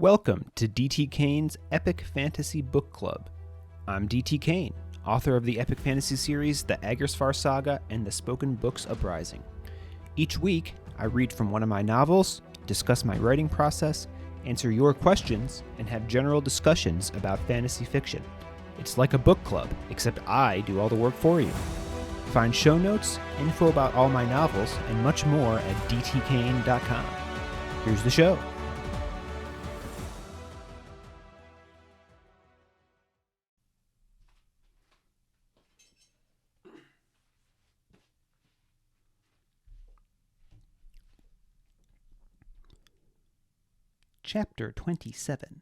Welcome to DT Kane's Epic Fantasy Book Club. I'm DT Kane, author of the epic fantasy series The Aggersfar Saga and the spoken books Uprising. Each week, I read from one of my novels, discuss my writing process, answer your questions, and have general discussions about fantasy fiction. It's like a book club, except I do all the work for you. Find show notes, info about all my novels, and much more at dtkane.com. Here's the show. Chapter 27.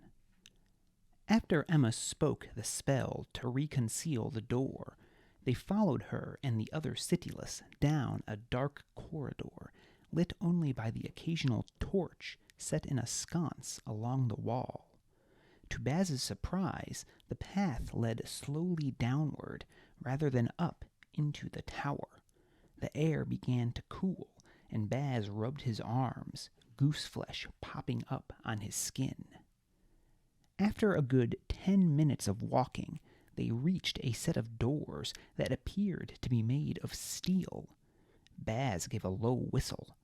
After Ehma spoke the spell to reconceal the door, they followed her and the other Citiless down a dark corridor, lit only by the occasional torch set in a sconce along the wall. To Baz's surprise, the path led slowly downward rather than up into the tower. The air began to cool, and Baz rubbed his arms, goose flesh popping up on his skin. After a good 10 minutes of walking, they reached a set of doors that appeared to be made of steel. Baz gave a low whistle.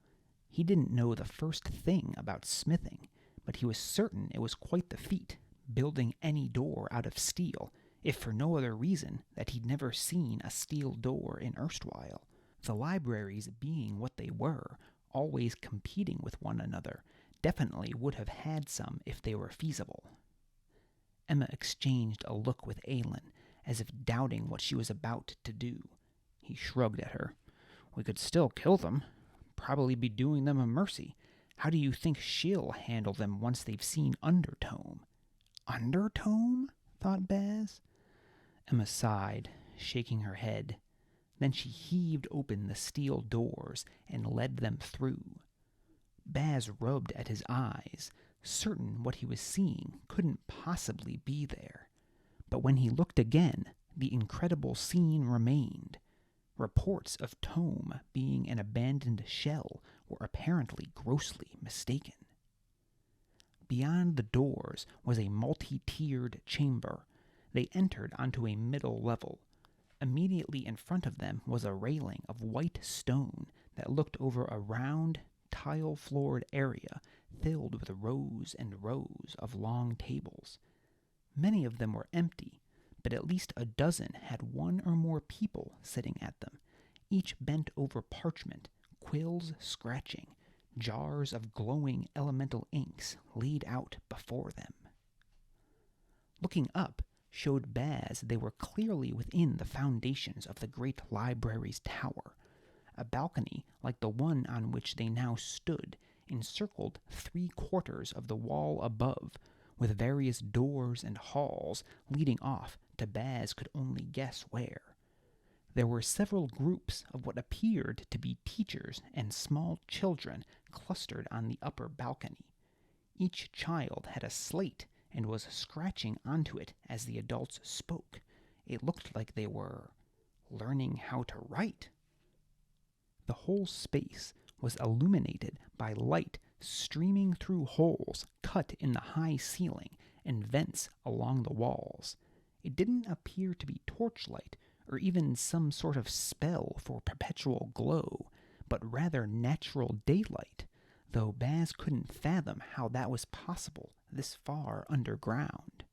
He didn't know the first thing about smithing, but he was certain it was quite the feat, building any door out of steel, if for no other reason that he'd never seen a steel door in erstwhile. The libraries being what they were, always competing with one another, definitely would have had some if they were feasible. Ehma exchanged a look with Aelin, as if doubting what she was about to do. He shrugged at her. "We could still kill them. Probably be doing them a mercy. How do you think she'll handle them once they've seen Undertome?" "Undertome?" thought Baz. Ehma sighed, shaking her head. Then she heaved open the steel doors and led them through. Baz rubbed at his eyes, certain what he was seeing couldn't possibly be there. But when he looked again, the incredible scene remained. Reports of Tome being an abandoned shell were apparently grossly mistaken. Beyond the doors was a multi-tiered chamber. They entered onto a middle level. Immediately in front of them was a railing of white stone that looked over a round, tile-floored area filled with rows and rows of long tables. Many of them were empty, but at least a dozen had one or more people sitting at them, each bent over parchment, quills scratching, jars of glowing elemental inks laid out before them. Looking up showed Baz they were clearly within the foundations of the great library's tower. A balcony like the one on which they now stood encircled 3/4 of the wall above, with various doors and halls leading off to Baz could only guess where. There were several groups of what appeared to be teachers and small children clustered on the upper balcony. Each child had a slate and was scratching onto it as the adults spoke. It looked like they were learning how to write. The whole space was illuminated by light streaming through holes cut in the high ceiling and vents along the walls. It didn't appear to be torchlight or even some sort of spell for perpetual glow, but rather natural daylight, though Baz couldn't fathom how that was possible this far underground.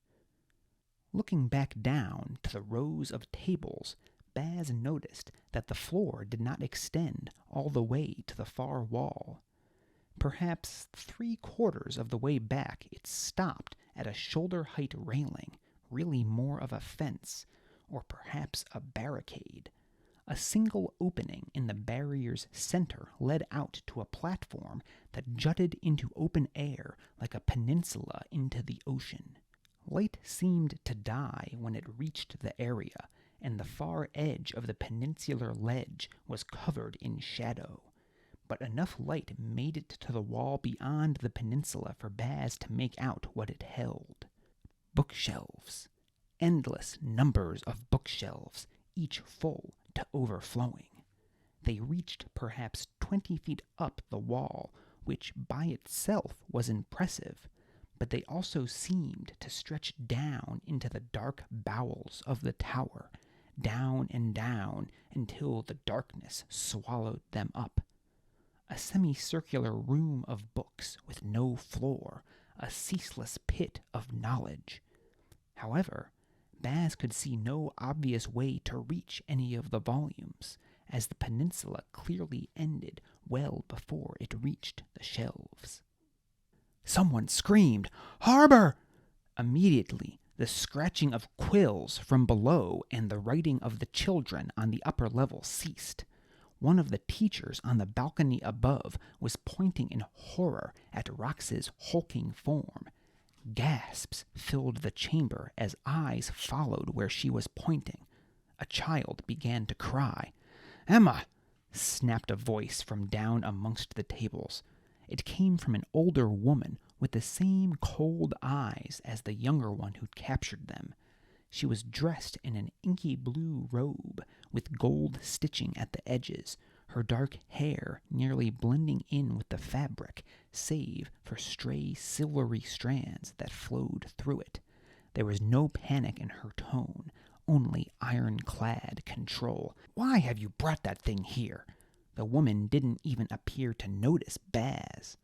Looking back down to the rows of tables, Baz noticed that the floor did not extend all the way to the far wall. Perhaps 3/4 of the way back it stopped at a shoulder-height railing, really more of a fence, or perhaps a barricade. A single opening in the barrier's center led out to a platform that jutted into open air like a peninsula into the ocean. Light seemed to die when it reached the area, and the far edge of the peninsular ledge was covered in shadow. But enough light made it to the wall beyond the peninsula for Baz to make out what it held. Bookshelves. Endless numbers of bookshelves, each full to overflowing. They reached perhaps 20 feet up the wall, which by itself was impressive, but they also seemed to stretch down into the dark bowels of the tower, down and down until the darkness swallowed them up. A semicircular room of books with no floor, a ceaseless pit of knowledge. However, Baz could see no obvious way to reach any of the volumes, as the peninsula clearly ended well before it reached the shelves. Someone screamed, "Harbour!" Immediately, the scratching of quills from below and the writing of the children on the upper level ceased. One of the teachers on the balcony above was pointing in horror at Rox's hulking form. Gasps filled the chamber as eyes followed where she was pointing. A child began to cry. "Ehma!" snapped a voice from down amongst the tables. It came from an older woman with the same cold eyes as the younger one who'd captured them. She was dressed in an inky blue robe with gold stitching at the edges, her dark hair nearly blending in with the fabric, save for stray silvery strands that flowed through it. There was no panic in her tone, only ironclad control. "Why have you brought that thing here?" The woman didn't even appear to notice Baz.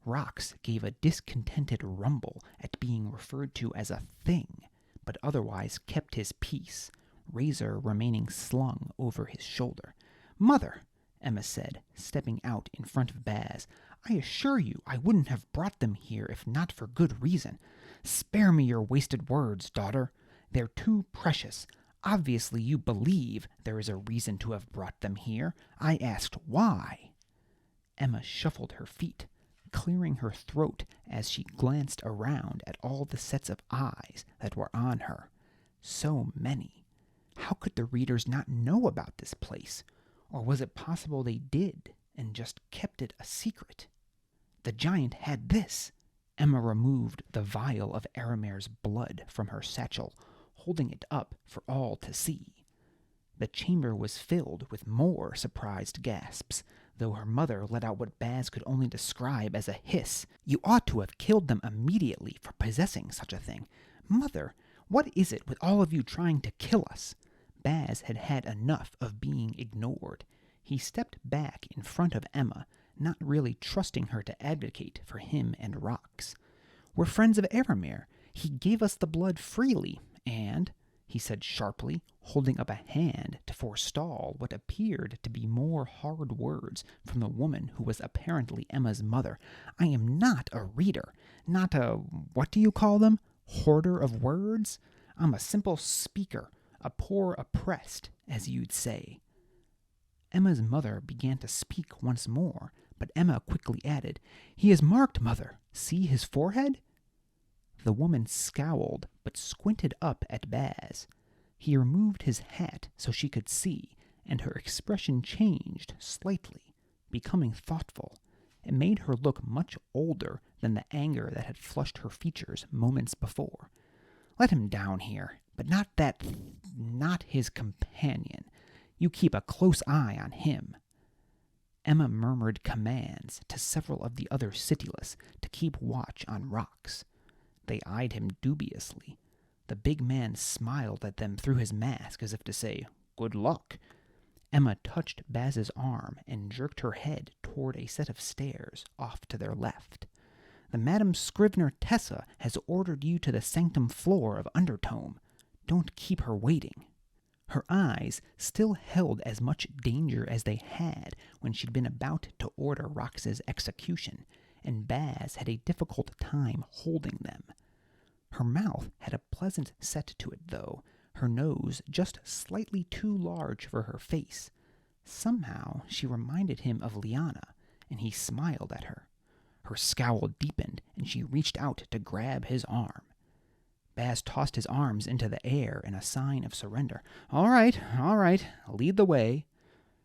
Rox gave a discontented rumble at being referred to as a thing, but otherwise kept his peace, razor remaining slung over his shoulder. "Mother," Ehma said, stepping out in front of Baz, "I assure you I wouldn't have brought them here if not for good reason. Spare me your wasted words, daughter. They're too precious. Obviously you believe there is a reason to have brought them here. I asked why." Ehma shuffled her feet, clearing her throat as she glanced around at all the sets of eyes that were on her. So many. How could the readers not know about this place? Or was it possible they did and just kept it a secret? The giant had this. Ehma removed the vial of Aramir's blood from her satchel, holding it up for all to see. The chamber was filled with more surprised gasps, though her mother let out what Baz could only describe as a hiss. "You ought to have killed them immediately for possessing such a thing. Mother, what is it with all of you trying to kill us?" Baz had had enough of being ignored. He stepped back in front of Ehma, not really trusting her to advocate for him and Rox. "We're friends of Aramir. He gave us the blood freely, and," he said sharply, holding up a hand to forestall what appeared to be more hard words from the woman who was apparently Emma's mother, "I am not a reader, not a, what do you call them, hoarder of words? I'm a simple speaker, a poor oppressed, as you'd say." Emma's mother began to speak once more, but Ehma quickly added, "He is marked, mother. See his forehead?" The woman scowled, but squinted up at Baz. He removed his hat so she could see, and her expression changed slightly, becoming thoughtful. It made her look much older than the anger that had flushed her features moments before. "Let him down here, but not his companion. You keep a close eye on him." Ehma murmured commands to several of the other Citiless to keep watch on Rox. They eyed him dubiously. The big man smiled at them through his mask as if to say, "Good luck." Ehma touched Baz's arm and jerked her head toward a set of stairs off to their left. "The Madam Scrivener Tessa has ordered you to the sanctum floor of Undertome. Don't keep her waiting." Her eyes still held as much danger as they had when she'd been about to order Rox's execution, and Baz had a difficult time holding them. Her mouth had a pleasant set to it, though, her nose just slightly too large for her face. Somehow she reminded him of Liana, and he smiled at her. Her scowl deepened, and she reached out to grab his arm. Baz tossed his arms into the air in a sign of surrender. All right, lead the way."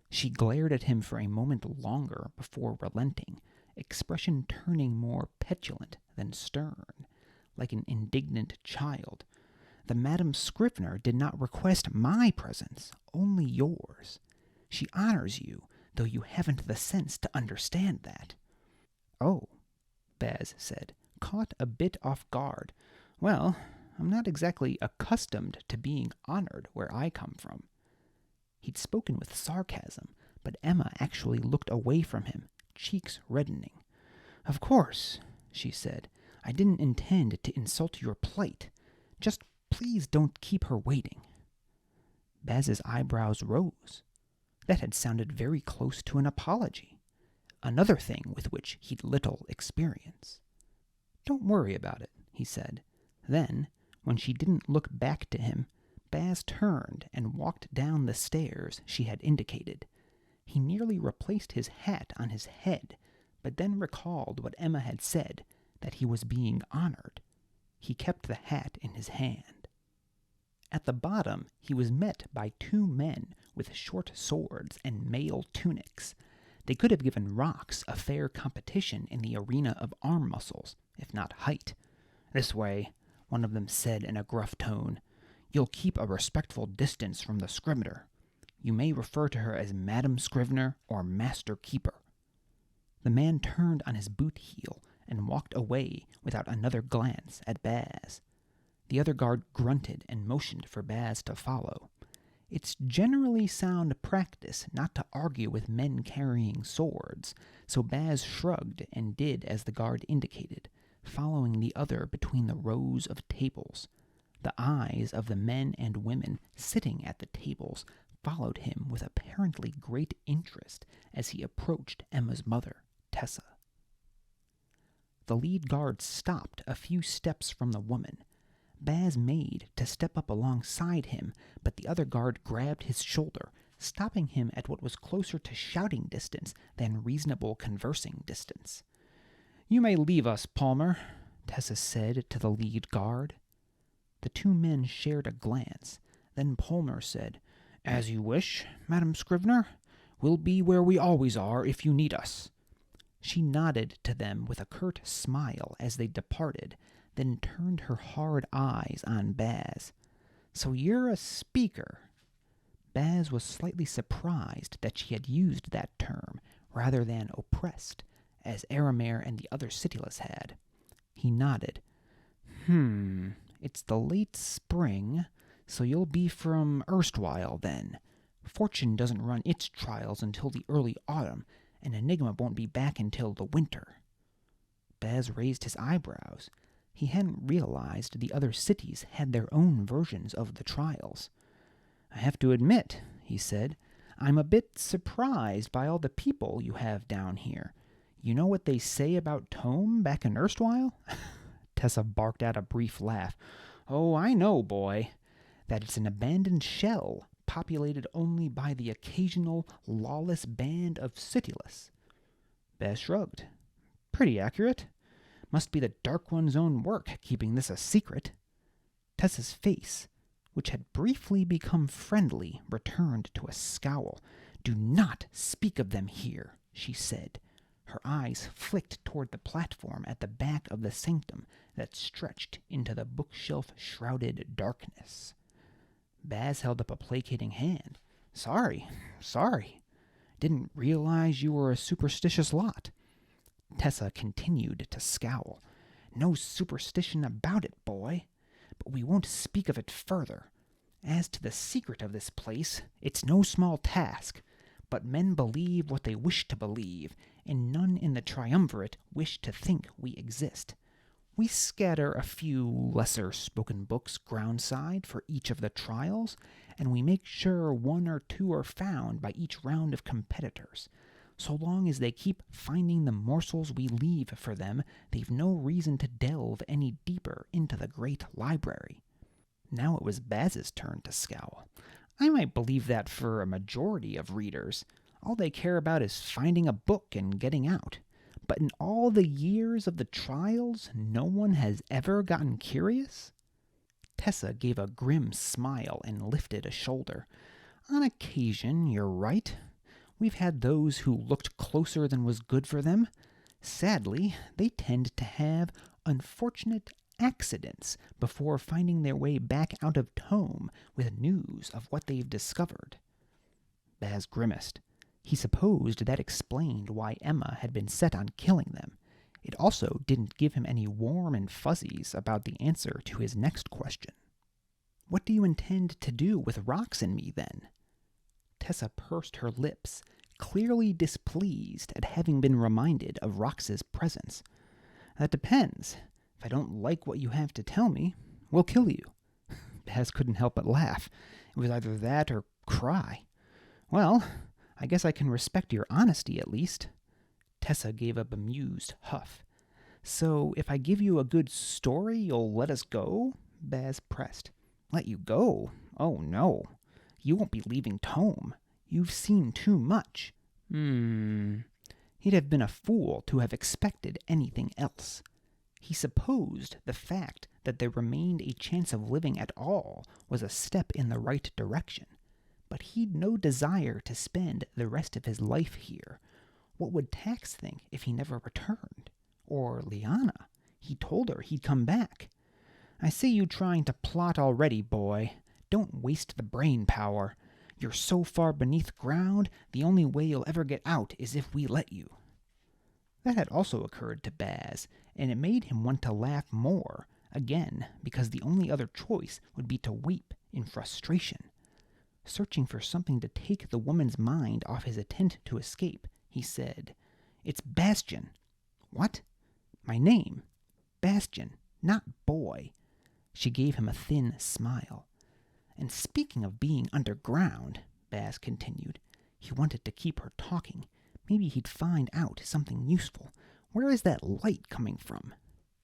She glared at him for a moment longer before relenting, expression turning more petulant than stern, like an indignant child. "The Madam Scrivener did not request my presence, only yours. She honors you, though you haven't the sense to understand that." "Oh," Baz said, caught a bit off guard. Well, I'm not exactly accustomed to being honored where I come from." He'd spoken with sarcasm, but Ehma actually looked away from him, cheeks reddening. "Of course," she said. "I didn't intend to insult your plight. Just please don't keep her waiting." Baz's eyebrows rose. That had sounded very close to an apology, another thing with which he'd little experience. "Don't worry about it," he said. Then, when she didn't look back to him, Baz turned and walked down the stairs she had indicated. He nearly replaced his hat on his head, but then recalled what Ehma had said, that he was being honored. He kept the hat in his hand. At the bottom, he was met by two men with short swords and mail tunics. They could have given rocks a fair competition in the arena of arm muscles, if not height. "This way," one of them said in a gruff tone. "You'll keep a respectful distance from the Scrivener. You may refer to her as Madam Scrivener or Master Keeper." The man turned on his boot heel and walked away without another glance at Baz. The other guard grunted and motioned for Baz to follow. It's generally sound practice not to argue with men carrying swords, so Baz shrugged and did as the guard indicated, following the other between the rows of tables. The eyes of the men and women sitting at the tables followed him with apparently great interest as he approached Emma's mother, Tessa. The lead guard stopped a few steps from the woman. Baz made to step up alongside him, but the other guard grabbed his shoulder, stopping him at what was closer to shouting distance than reasonable conversing distance. "You may leave us, Palmer," Tessa said to the lead guard. The two men shared a glance. Then Palmer said, "As you wish, Madam Scrivener. We'll be where we always are if you need us." She nodded to them with a curt smile as they departed, then turned her hard eyes on Baz. "So you're a speaker." Baz was slightly surprised that she had used that term, rather than oppressed, as Aramer and the other Citiless had. He nodded. It's the late spring, so you'll be from erstwhile, then. Fortune doesn't run its trials until the early autumn, and Enigma won't be back until the winter." Baz raised his eyebrows. He hadn't realized the other cities had their own versions of the trials. "I have to admit," he said, "I'm a bit surprised by all the people you have down here. You know what they say about Tome back in erstwhile?" Tessa barked out a brief laugh. "Oh, I know, boy. That it's an abandoned shell, populated only by the occasional lawless band of Citiless." Baz shrugged. "Pretty accurate. Must be the Dark One's own work keeping this a secret." Tessa's face, which had briefly become friendly, returned to a scowl. "Do not speak of them here," she said. Her eyes flicked toward the platform at the back of the sanctum that stretched into the bookshelf-shrouded darkness. Baz held up a placating hand. Sorry. Didn't realize you were a superstitious lot." Tessa continued to scowl. "No superstition about it, boy. But we won't speak of it further. As to the secret of this place, it's no small task. But men believe what they wish to believe, and none in the triumvirate wish to think we exist. We scatter a few lesser-spoken books groundside for each of the trials, and we make sure one or two are found by each round of competitors. So long as they keep finding the morsels we leave for them, they've no reason to delve any deeper into the great library." Now it was Baz's turn to scowl. "I might believe that for a majority of readers. All they care about is finding a book and getting out. But in all the years of the trials, no one has ever gotten curious?" Tessa gave a grim smile and lifted a shoulder. "On occasion, you're right. We've had those who looked closer than was good for them. Sadly, they tend to have unfortunate accidents before finding their way back out of Tome with news of what they've discovered." Baz grimaced. He supposed that explained why Ehma had been set on killing them. It also didn't give him any warm and fuzzies about the answer to his next question. "What do you intend to do with Rox and me, then?" Tessa pursed her lips, clearly displeased at having been reminded of Rox's presence. "That depends. If I don't like what you have to tell me, we'll kill you." Baz couldn't help but laugh. It was either that or cry. "Well, I guess I can respect your honesty at least." Tessa gave a bemused huff. "So if I give you a good story, you'll let us go?" Baz pressed. "Let you go? Oh, no. You won't be leaving Tome. You've seen too much." He'd have been a fool to have expected anything else. He supposed the fact that there remained a chance of living at all was a step in the right direction. But he'd no desire to spend the rest of his life here. What would Tax think if he never returned? Or Liana? He told her he'd come back. "I see you trying to plot already, boy. Don't waste the brain power. You're so far beneath ground, the only way you'll ever get out is if we let you." That had also occurred to Baz, and it made him want to laugh more, again, because the only other choice would be to weep in frustration. Searching for something to take the woman's mind off his attempt to escape, he said, "It's Baztian." "What?" "My name. Baztian, not boy." She gave him a thin smile. "And speaking of being underground," Baz continued, he wanted to keep her talking. Maybe he'd find out something useful. "Where is that light coming from?"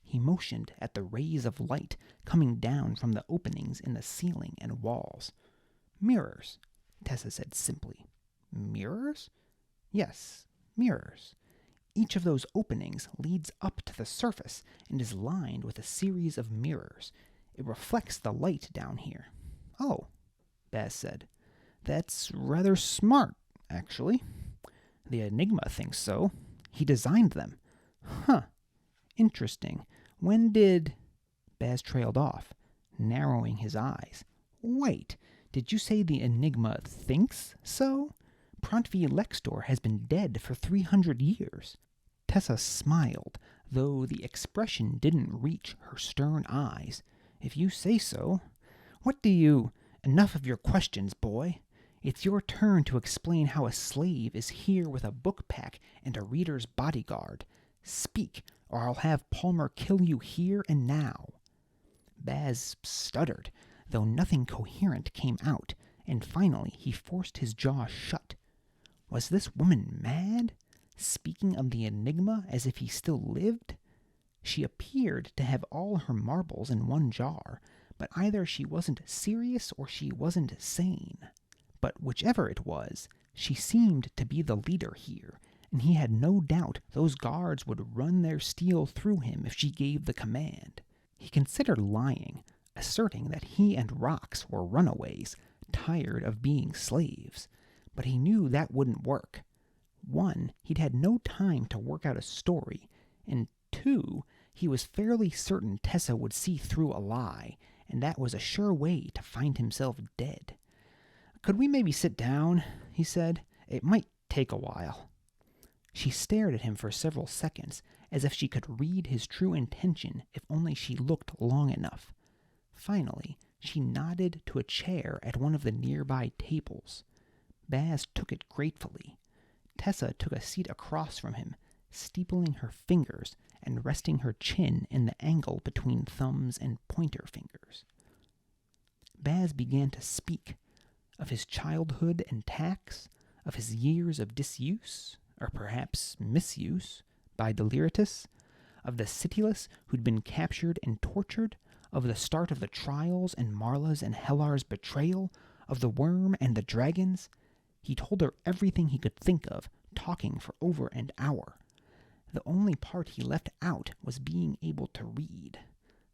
He motioned at the rays of light coming down from the openings in the ceiling and walls. "Mirrors," Tessa said simply. "Mirrors?" "Yes, mirrors. Each of those openings leads up to the surface and is lined with a series of mirrors. It reflects the light down here." "Oh," Baz said. "That's rather smart, actually." "The Enigma thinks so. He designed them." "Huh. Interesting. When did—" Baz trailed off, narrowing his eyes. "Wait, did you say the Enigma thinks so? Prantvi Lextor has been dead for 300 years. Tessa smiled, though the expression didn't reach her stern eyes. "If you say so. What do you— Enough of your questions, boy. It's your turn to explain how a slave is here with a book pack and a reader's bodyguard. Speak, or I'll have Palmer kill you here and now." Baz stuttered, though nothing coherent came out, and finally he forced his jaw shut. Was this woman mad? Speaking of the Enigma as if he still lived? She appeared to have all her marbles in one jar, but either she wasn't serious or she wasn't sane. But whichever it was, she seemed to be the leader here, and he had no doubt those guards would run their steel through him if she gave the command. He considered lying, asserting that he and Rox were runaways, tired of being slaves. But he knew that wouldn't work. 1, he'd had no time to work out a story, and 2, he was fairly certain Tessa would see through a lie, and that was a sure way to find himself dead. "Could we maybe sit down?" he said. "It might take a while." She stared at him for several seconds, as if she could read his true intention if only she looked long enough. Finally, she nodded to a chair at one of the nearby tables. Baz took it gratefully. Tessa took a seat across from him, steepling her fingers and resting her chin in the angle between thumbs and pointer fingers. Baz began to speak of his childhood and Tax, of his years of disuse, or perhaps misuse, by Deliritous, of the Citiless who'd been captured and tortured, of the start of the trials and Marla's and Hellar's betrayal, of the worm and the dragons. He told her everything he could think of, talking for over an hour. The only part he left out was being able to read.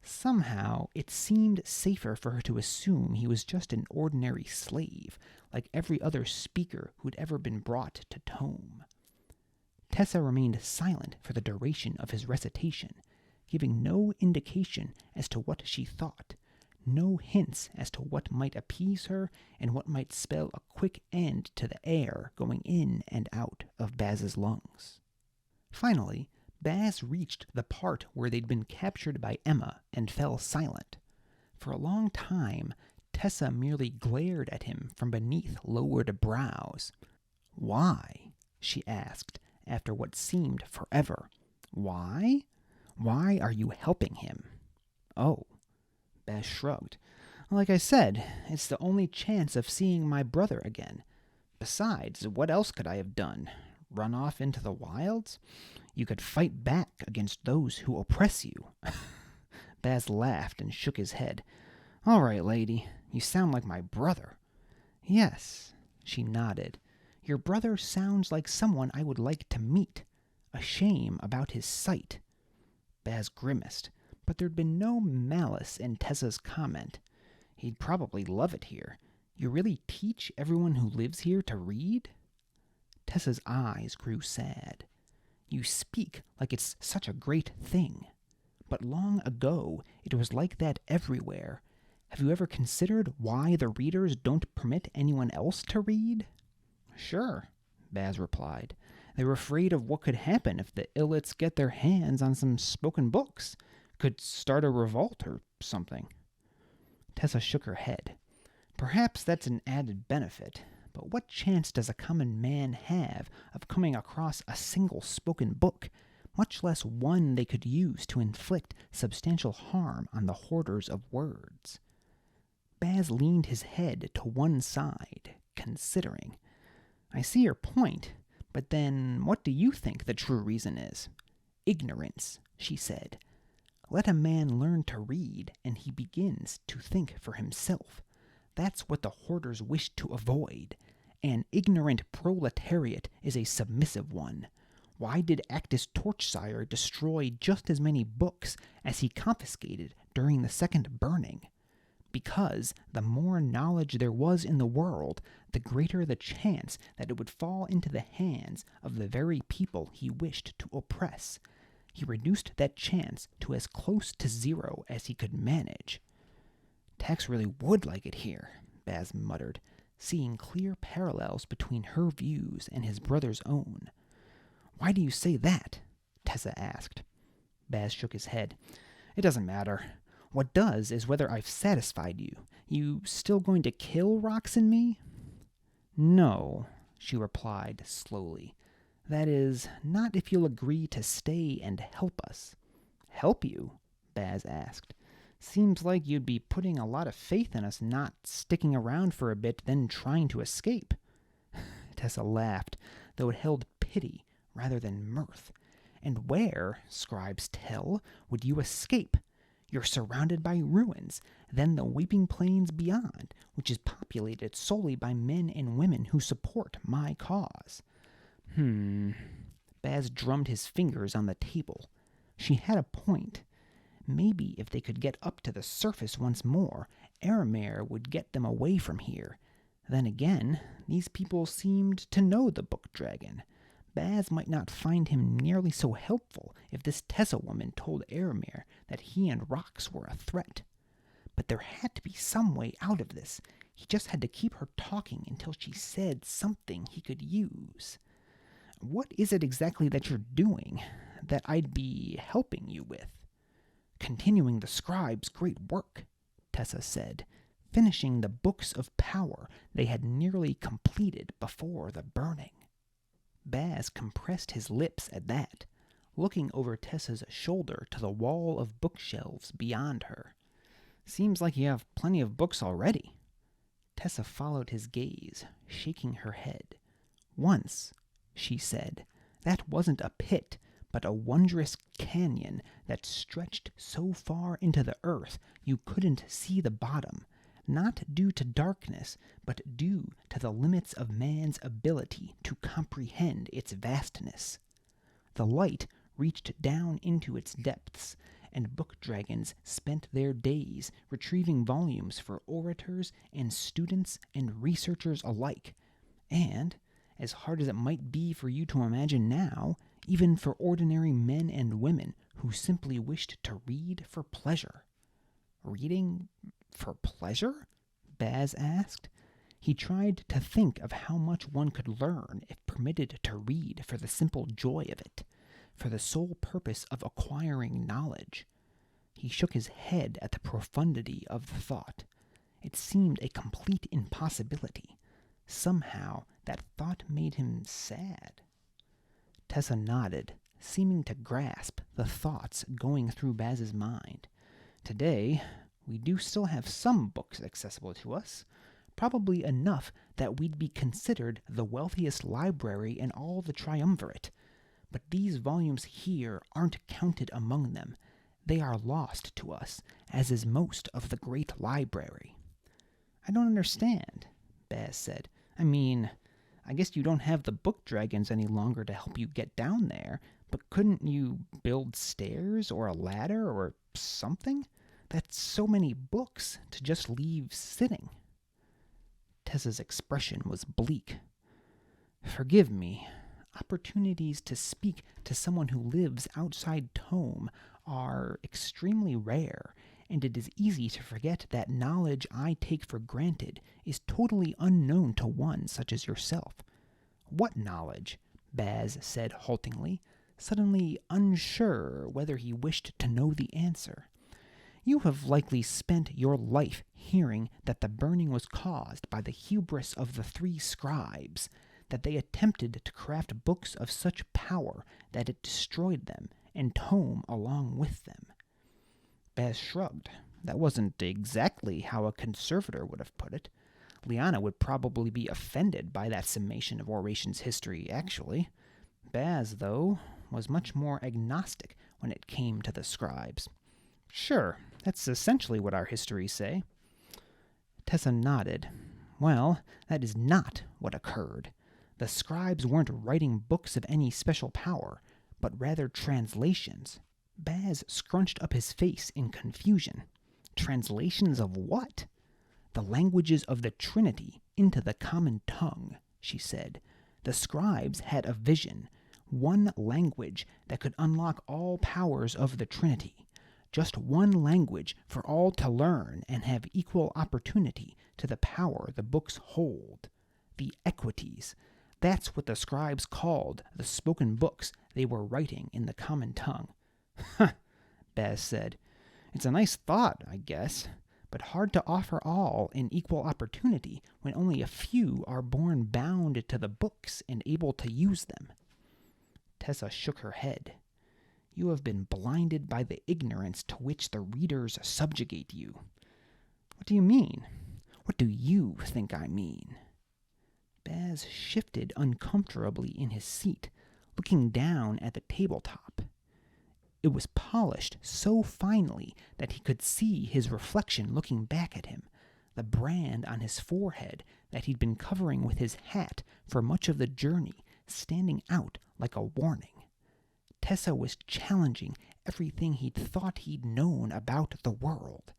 Somehow, it seemed safer for her to assume he was just an ordinary slave, like every other speaker who'd ever been brought to Tome. Tessa remained silent for the duration of his recitation, giving no indication as to what she thought, no hints as to what might appease her and what might spell a quick end to the air going in and out of Baz's lungs. Finally, Baz reached the part where they'd been captured by Ehma and fell silent. For a long time, Tessa merely glared at him from beneath lowered brows. "Why?" she asked, after what seemed forever. "Why? Why are you helping him?" "Oh," Baz shrugged. "Like I said, it's the only chance of seeing my brother again. Besides, what else could I have done? Run off into the wilds? You could fight back against those who oppress you." Baz laughed and shook his head. "All right, lady, you sound like my brother." "Yes," she nodded. "Your brother sounds like someone I would like to meet. A shame about his sight." Baz grimaced, but there'd been no malice in Tessa's comment. "He'd probably love it here. You really teach everyone who lives here to read?" Tessa's eyes grew sad. "You speak like it's such a great thing. But long ago, it was like that everywhere. Have you ever considered why the readers don't permit anyone else to read?" "Sure," Baz replied. "They're afraid of what could happen if the Illits get their hands on some spoken books. Could start a revolt or something." Tessa shook her head. "Perhaps that's an added benefit, but what chance does a common man have of coming across a single spoken book, much less one they could use to inflict substantial harm on the hoarders of words?" Baz leaned his head to one side, considering. "I see your point, but then what do you think the true reason is?" "Ignorance," she said. "Let a man learn to read, and he begins to think for himself. That's what the hoarders wish to avoid. An ignorant proletariat is a submissive one. Why did Acktus Torchsire destroy just as many books as he confiscated during the second burning? Because the more knowledge there was in the world, the greater the chance that it would fall into the hands of the very people he wished to oppress. He reduced that chance to as close to zero as he could manage." "Tex really would like it here," Baz muttered, seeing clear parallels between her views and his brother's own. "Why do you say that?" Tessa asked. Baz shook his head. "It doesn't matter. What does is whether I've satisfied you. You still going to kill Rox and me?" "No," she replied slowly. "That is, not if you'll agree to stay and help us." "Help you?" Baz asked. "Seems like you'd be putting a lot of faith in us not sticking around for a bit, then trying to escape." Tessa laughed, though it held pity rather than mirth. "And where, scribes tell, would you escape? You're surrounded by ruins, then the weeping plains beyond, which is populated solely by men and women who support my cause." Baz drummed his fingers on the table. She had a point. Maybe if they could get up to the surface once more, Aramare would get them away from here. Then again, these people seemed to know the book dragon. Baz might not find him nearly so helpful if this Tessa woman told Aramare that he and Rox were a threat. But there had to be some way out of this. He just had to keep her talking until she said something he could use. "What is it exactly that you're doing that I'd be helping you with?" "Continuing the scribe's great work," Tessa said, "finishing the books of power they had nearly completed before the burning." Baz compressed his lips at that, looking over Tessa's shoulder to the wall of bookshelves beyond her. "Seems like you have plenty of books already." Tessa followed his gaze, shaking her head. "Once," she said, "that wasn't a pit, but a wondrous canyon that stretched so far into the earth you couldn't see the bottom, not due to darkness, but due to the limits of man's ability to comprehend its vastness. The light reached down into its depths, and book dragons spent their days retrieving volumes for orators and students and researchers alike, and, as hard as it might be for you to imagine now, even for ordinary men and women who simply wished to read for pleasure." "Reading for pleasure?" Baz asked. He tried to think of how much one could learn if permitted to read for the simple joy of it. for the sole purpose of acquiring knowledge. He shook his head at the profundity of the thought. It seemed a complete impossibility. Somehow, that thought made him sad. Tessa nodded, seeming to grasp the thoughts going through Baz's mind. Today, we do still have some books accessible to us, probably enough that we'd be considered the wealthiest library in all the triumvirate. But these volumes here aren't counted among them. They are lost to us, as is most of the great library. I don't understand, Baz said. I mean, I guess you don't have the book dragons any longer to help you get down there, but couldn't you build stairs or a ladder or something? That's so many books to just leave sitting. Tessa's expression was bleak. Forgive me. Opportunities to speak to someone who lives outside Tome are extremely rare, and it is easy to forget that knowledge I take for granted is totally unknown to one such as yourself. What knowledge? Baz said haltingly, suddenly unsure whether he wished to know the answer. You have likely spent your life hearing that the burning was caused by the hubris of the 3 scribes, that they attempted to craft books of such power that it destroyed them, and Tome along with them. Baz shrugged. That wasn't exactly how a conservator would have put it. Liana would probably be offended by that summation of Oration's history, actually. Baz, though, was much more agnostic when it came to the scribes. Sure, that's essentially what our histories say. Tessa nodded. Well, that is not what occurred. The scribes weren't writing books of any special power, but rather translations. Baz scrunched up his face in confusion. Translations of what? The languages of the Trinity into the common tongue, she said. The scribes had a vision, one language that could unlock all powers of the Trinity. Just one language for all to learn and have equal opportunity to the power the books hold. The equities. That's what the scribes called the spoken books they were writing in the common tongue. Huh, Baz said. It's a nice thought, I guess, but hard to offer all an equal opportunity when only a few are born bound to the books and able to use them. Tessa shook her head. You have been blinded by the ignorance to which the readers subjugate you. What do you mean? What do you think I mean? Baz shifted uncomfortably in his seat, looking down at the tabletop. It was polished so finely that he could see his reflection looking back at him, the brand on his forehead that he'd been covering with his hat for much of the journey, standing out like a warning. Tessa was challenging everything he'd thought he'd known about the world.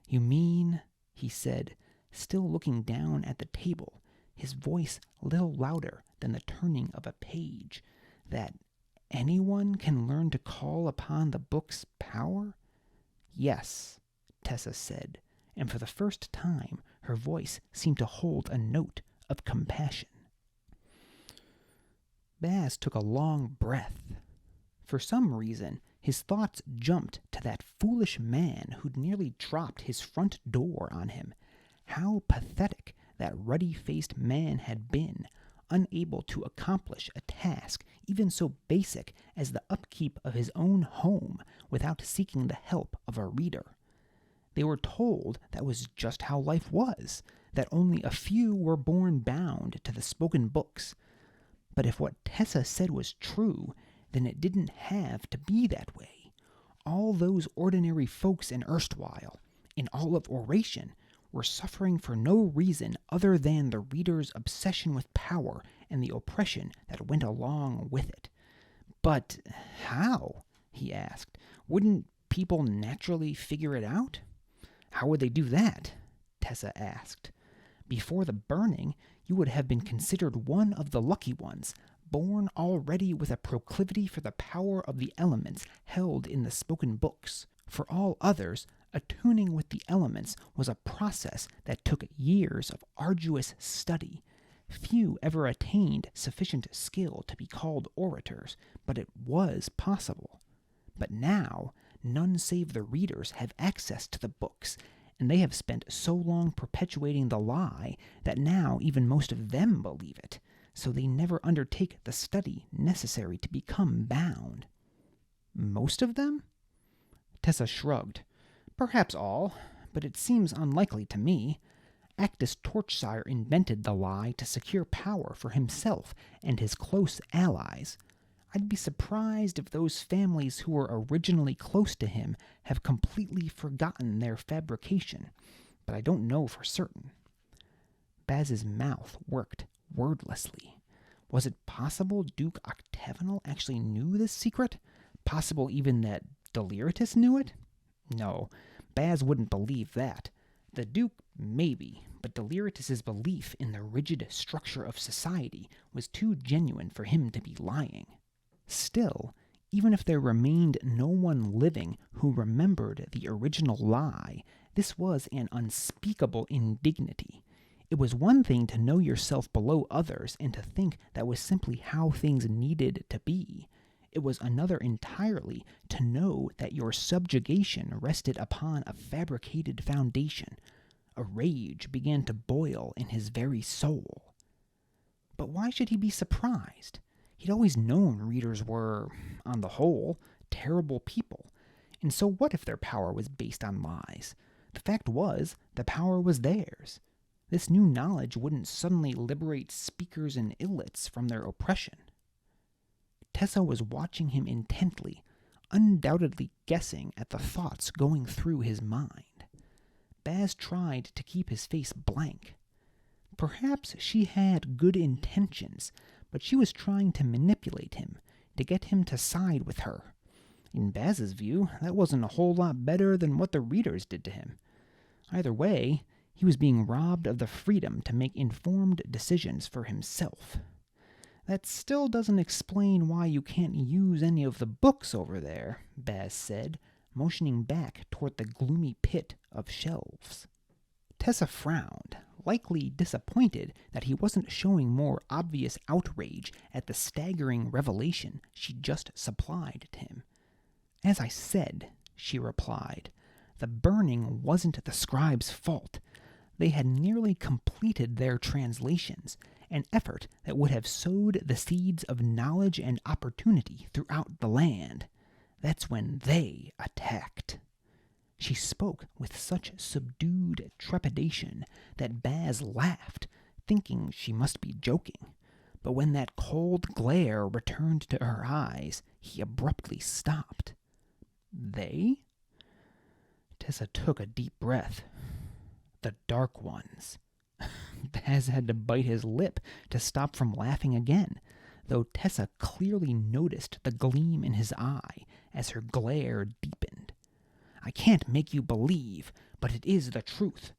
You mean, he said, still looking down at the table, his voice a little louder than the turning of a page, that anyone can learn to call upon the book's power? Yes, Tessa said, and for the first time her voice seemed to hold a note of compassion. Baz took a long breath. For some reason, his thoughts jumped to that foolish man who'd nearly dropped his front door on him. How pathetic that ruddy-faced man had been, unable to accomplish a task even so basic as the upkeep of his own home without seeking the help of a reader. They were told that was just how life was, that only a few were born bound to the spoken books. But if what Tessa said was true, then it didn't have to be that way. All those ordinary folks in erstwhile, in all of Oration, were suffering for no reason other than the reader's obsession with power and the oppression that went along with it. But how? He asked. Wouldn't people naturally figure it out? How would they do that? Tessa asked. Before the burning, you would have been considered one of the lucky ones, born already with a proclivity for the power of the elements held in the spoken books. For all others, attuning with the elements was a process that took years of arduous study. Few ever attained sufficient skill to be called orators, but it was possible. But now, none save the readers have access to the books, and they have spent so long perpetuating the lie that now even most of them believe it, so they never undertake the study necessary to become bound. Most of them? Tessa shrugged. Perhaps all, but it seems unlikely to me. Acktus Torchsire invented the lie to secure power for himself and his close allies. I'd be surprised if those families who were originally close to him have completely forgotten their fabrication, but I don't know for certain. Baz's mouth worked wordlessly. Was it possible Duke Octavianal actually knew this secret? Possible even that Deliritous knew it? No, Baz wouldn't believe that. The Duke, maybe, but Deliritus's belief in the rigid structure of society was too genuine for him to be lying. Still, even if there remained no one living who remembered the original lie, this was an unspeakable indignity. It was one thing to know yourself below others and to think that was simply how things needed to be. It was another entirely to know that your subjugation rested upon a fabricated foundation. A rage began to boil in his very soul. But why should he be surprised? He'd always known readers were, on the whole, terrible people. And so what if their power was based on lies? The fact was, the power was theirs. This new knowledge wouldn't suddenly liberate speakers and illits from their oppression. Tessa was watching him intently, undoubtedly guessing at the thoughts going through his mind. Baz tried to keep his face blank. Perhaps she had good intentions, but she was trying to manipulate him, to get him to side with her. In Baz's view, that wasn't a whole lot better than what the readers did to him. Either way, he was being robbed of the freedom to make informed decisions for himself. That still doesn't explain why you can't use any of the books over there, Baz said, motioning back toward the gloomy pit of shelves. Tessa frowned, likely disappointed that he wasn't showing more obvious outrage at the staggering revelation she just supplied to him. As I said, she replied, the burning wasn't the scribes' fault. They had nearly completed their translations, an effort that would have sowed the seeds of knowledge and opportunity throughout the land. That's when they attacked. She spoke with such subdued trepidation that Baz laughed, thinking she must be joking. But when that cold glare returned to her eyes, he abruptly stopped. They? Tessa took a deep breath. The Dark Ones. Baz had to bite his lip to stop from laughing again, though Tessa clearly noticed the gleam in his eye as her glare deepened. I can't make you believe, but it is the truth.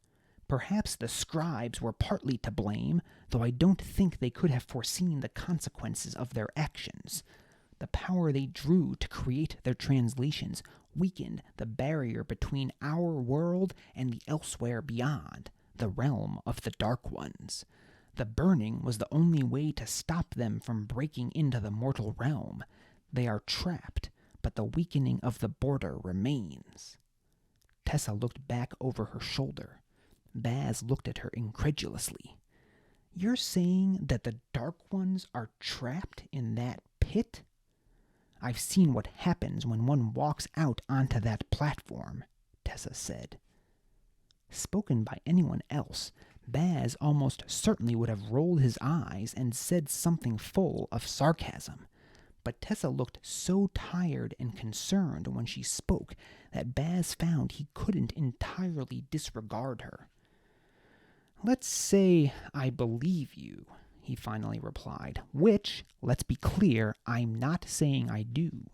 Perhaps the scribes were partly to blame, though I don't think they could have foreseen the consequences of their actions. The power they drew to create their translations weakened the barrier between our world and the elsewhere beyond, the realm of the Dark Ones. The burning was the only way to stop them from breaking into the mortal realm. They are trapped, but the weakening of the border remains. Tessa looked back over her shoulder. Baz looked at her incredulously. You're saying that the Dark Ones are trapped in that pit? I've seen what happens when one walks out onto that platform, Tessa said. Spoken by anyone else, Baz almost certainly would have rolled his eyes and said something full of sarcasm. But Tessa looked so tired and concerned when she spoke that Baz found he couldn't entirely disregard her. Let's say I believe you, he finally replied, which, let's be clear, I'm not saying I do.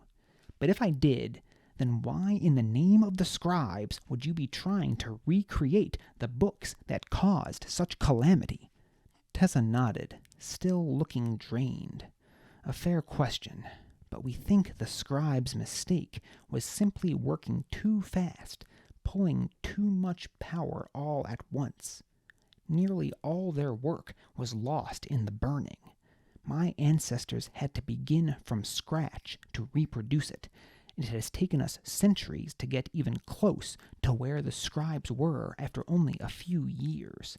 But if I did, then why in the name of the scribes would you be trying to recreate the books that caused such calamity? Tessa nodded, still looking drained. A fair question, but we think the scribe's mistake was simply working too fast, pulling too much power all at once. Nearly all their work was lost in the burning. My ancestors had to begin from scratch to reproduce it. It has taken us centuries to get even close to where the scribes were after only a few years.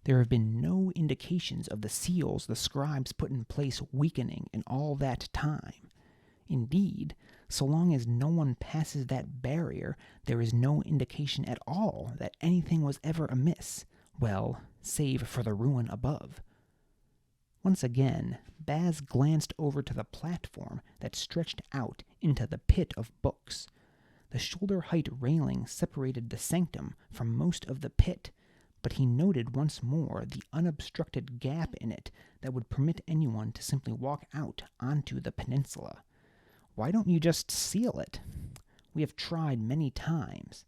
There have been no indications of the seals the scribes put in place weakening in all that time. Indeed, so long as no one passes that barrier, there is no indication at all that anything was ever amiss, well, save for the ruin above. Once again, Baz glanced over to the platform that stretched out into the pit of books. The shoulder-height railing separated the sanctum from most of the pit, but he noted once more the unobstructed gap in it that would permit anyone to simply walk out onto the peninsula. Why don't you just seal it? We have tried many times.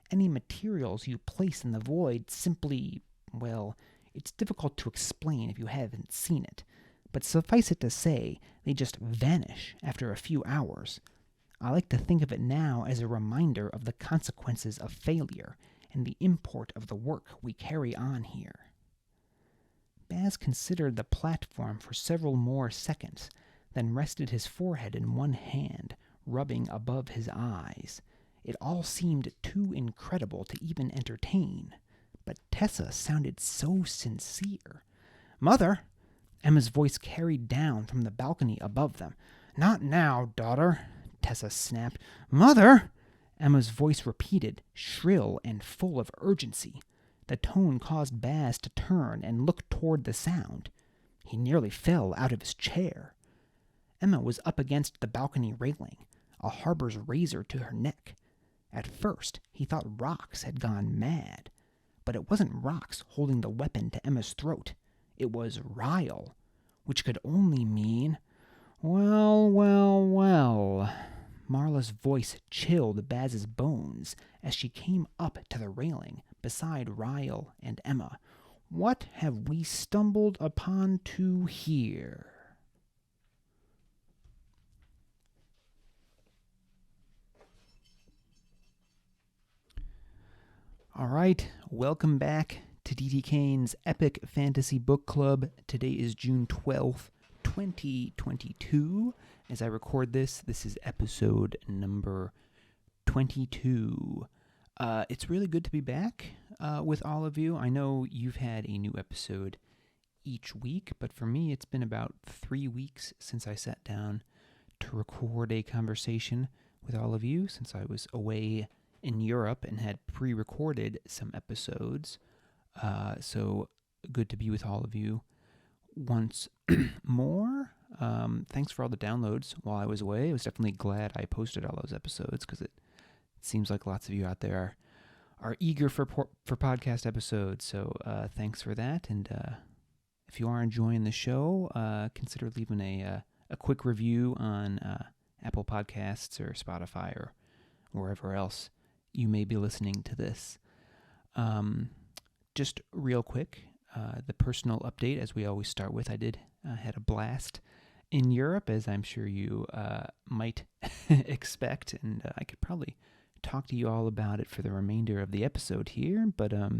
Any materials you place in the void simply, well, it's difficult to explain if you haven't seen it, but suffice it to say, they just vanish after a few hours. I like to think of it now as a reminder of the consequences of failure and the import of the work we carry on here. Baz considered the platform for several more seconds, then rested his forehead in one hand, rubbing above his eyes. It all seemed too incredible to even entertain. But Tessa sounded so sincere. "Mother!" Emma's voice carried down from the balcony above them. "Not now, daughter," Tessa snapped. "Mother!" Emma's voice repeated, shrill and full of urgency. The tone caused Baz to turn and look toward the sound. He nearly fell out of his chair. Emma was up against the balcony railing, a Harbour's razor to her neck. At first, he thought Rox had gone mad. But it wasn't Rox holding the weapon to Emma's throat. It was Ryle, which could only mean, well. Marla's voice chilled Baz's bones as she came up to the railing beside Ryle and Emma. "What have we stumbled upon to here?" All right, welcome back to D.T. Kane's Epic Fantasy Book Club. Today is June 12th, 2022. As I record this is episode number 22. It's really good to be back with all of you. I know you've had a new episode each week, but for me it's been about 3 weeks since I sat down to record a conversation with all of you, since I was away in Europe and had pre-recorded some episodes. So good to be with all of you once more. Thanks for all the downloads while I was away. I was definitely glad I posted all those episodes, because it seems like lots of you out there are eager for podcast episodes. So thanks for that. And if you are enjoying the show, consider leaving a quick review on Apple Podcasts or Spotify or wherever else you may be listening to this. Just real quick, the personal update, as we always start with. I had a blast in Europe, as I'm sure you might expect, and I could probably talk to you all about it for the remainder of the episode here, but I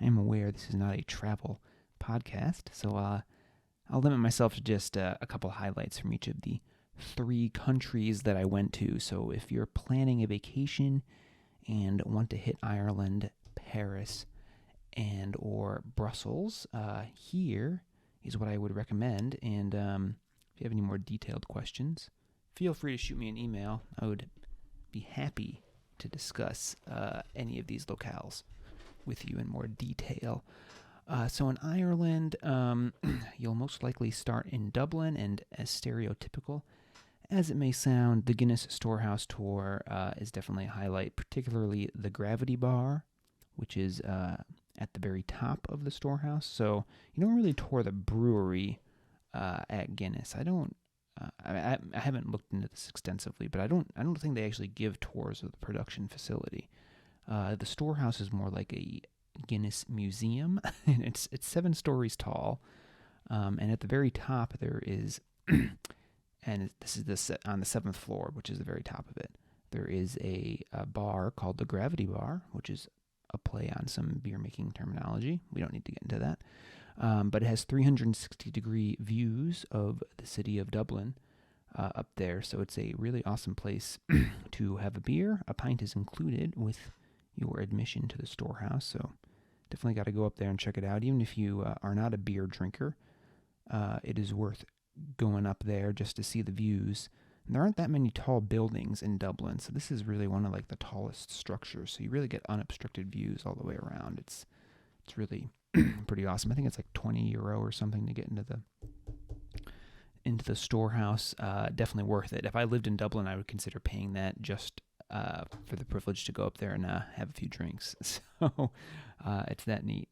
am aware this is not a travel podcast, so I'll limit myself to just a couple highlights from each of the 3 countries that I went to. So if you're planning a vacation and want to hit Ireland, Paris, and or Brussels, here is what I would recommend. And if you have any more detailed questions, feel free to shoot me an email. I would be happy to discuss any of these locales with you in more detail. So in Ireland, you'll most likely start in Dublin, and as stereotypical as it may sound, the Guinness Storehouse tour is definitely a highlight, particularly the Gravity Bar, which is at the very top of the storehouse. So you don't really tour the brewery at Guinness. I haven't looked into this extensively, but I don't think they actually give tours of the production facility. The storehouse is more like a Guinness museum, and it's 7 stories tall. And at the very top there is, and this is on the 7th floor, which is the very top of it, there is a bar called the Gravity Bar, which is a play on some beer-making terminology. We don't need to get into that. But it has 360-degree views of the city of Dublin up there, so it's a really awesome place to have a beer. A pint is included with your admission to the storehouse, so definitely got to go up there and check it out. Even if you are not a beer drinker, it is worth going up there just to see the views. And there aren't that many tall buildings in Dublin, so this is really one of like the tallest structures, so you really get unobstructed views all the way around. It's really pretty awesome. I think it's like €20 or something to get into the storehouse. Definitely worth it. If I lived in Dublin, I would consider paying that just for the privilege to go up there and have a few drinks. So it's that neat.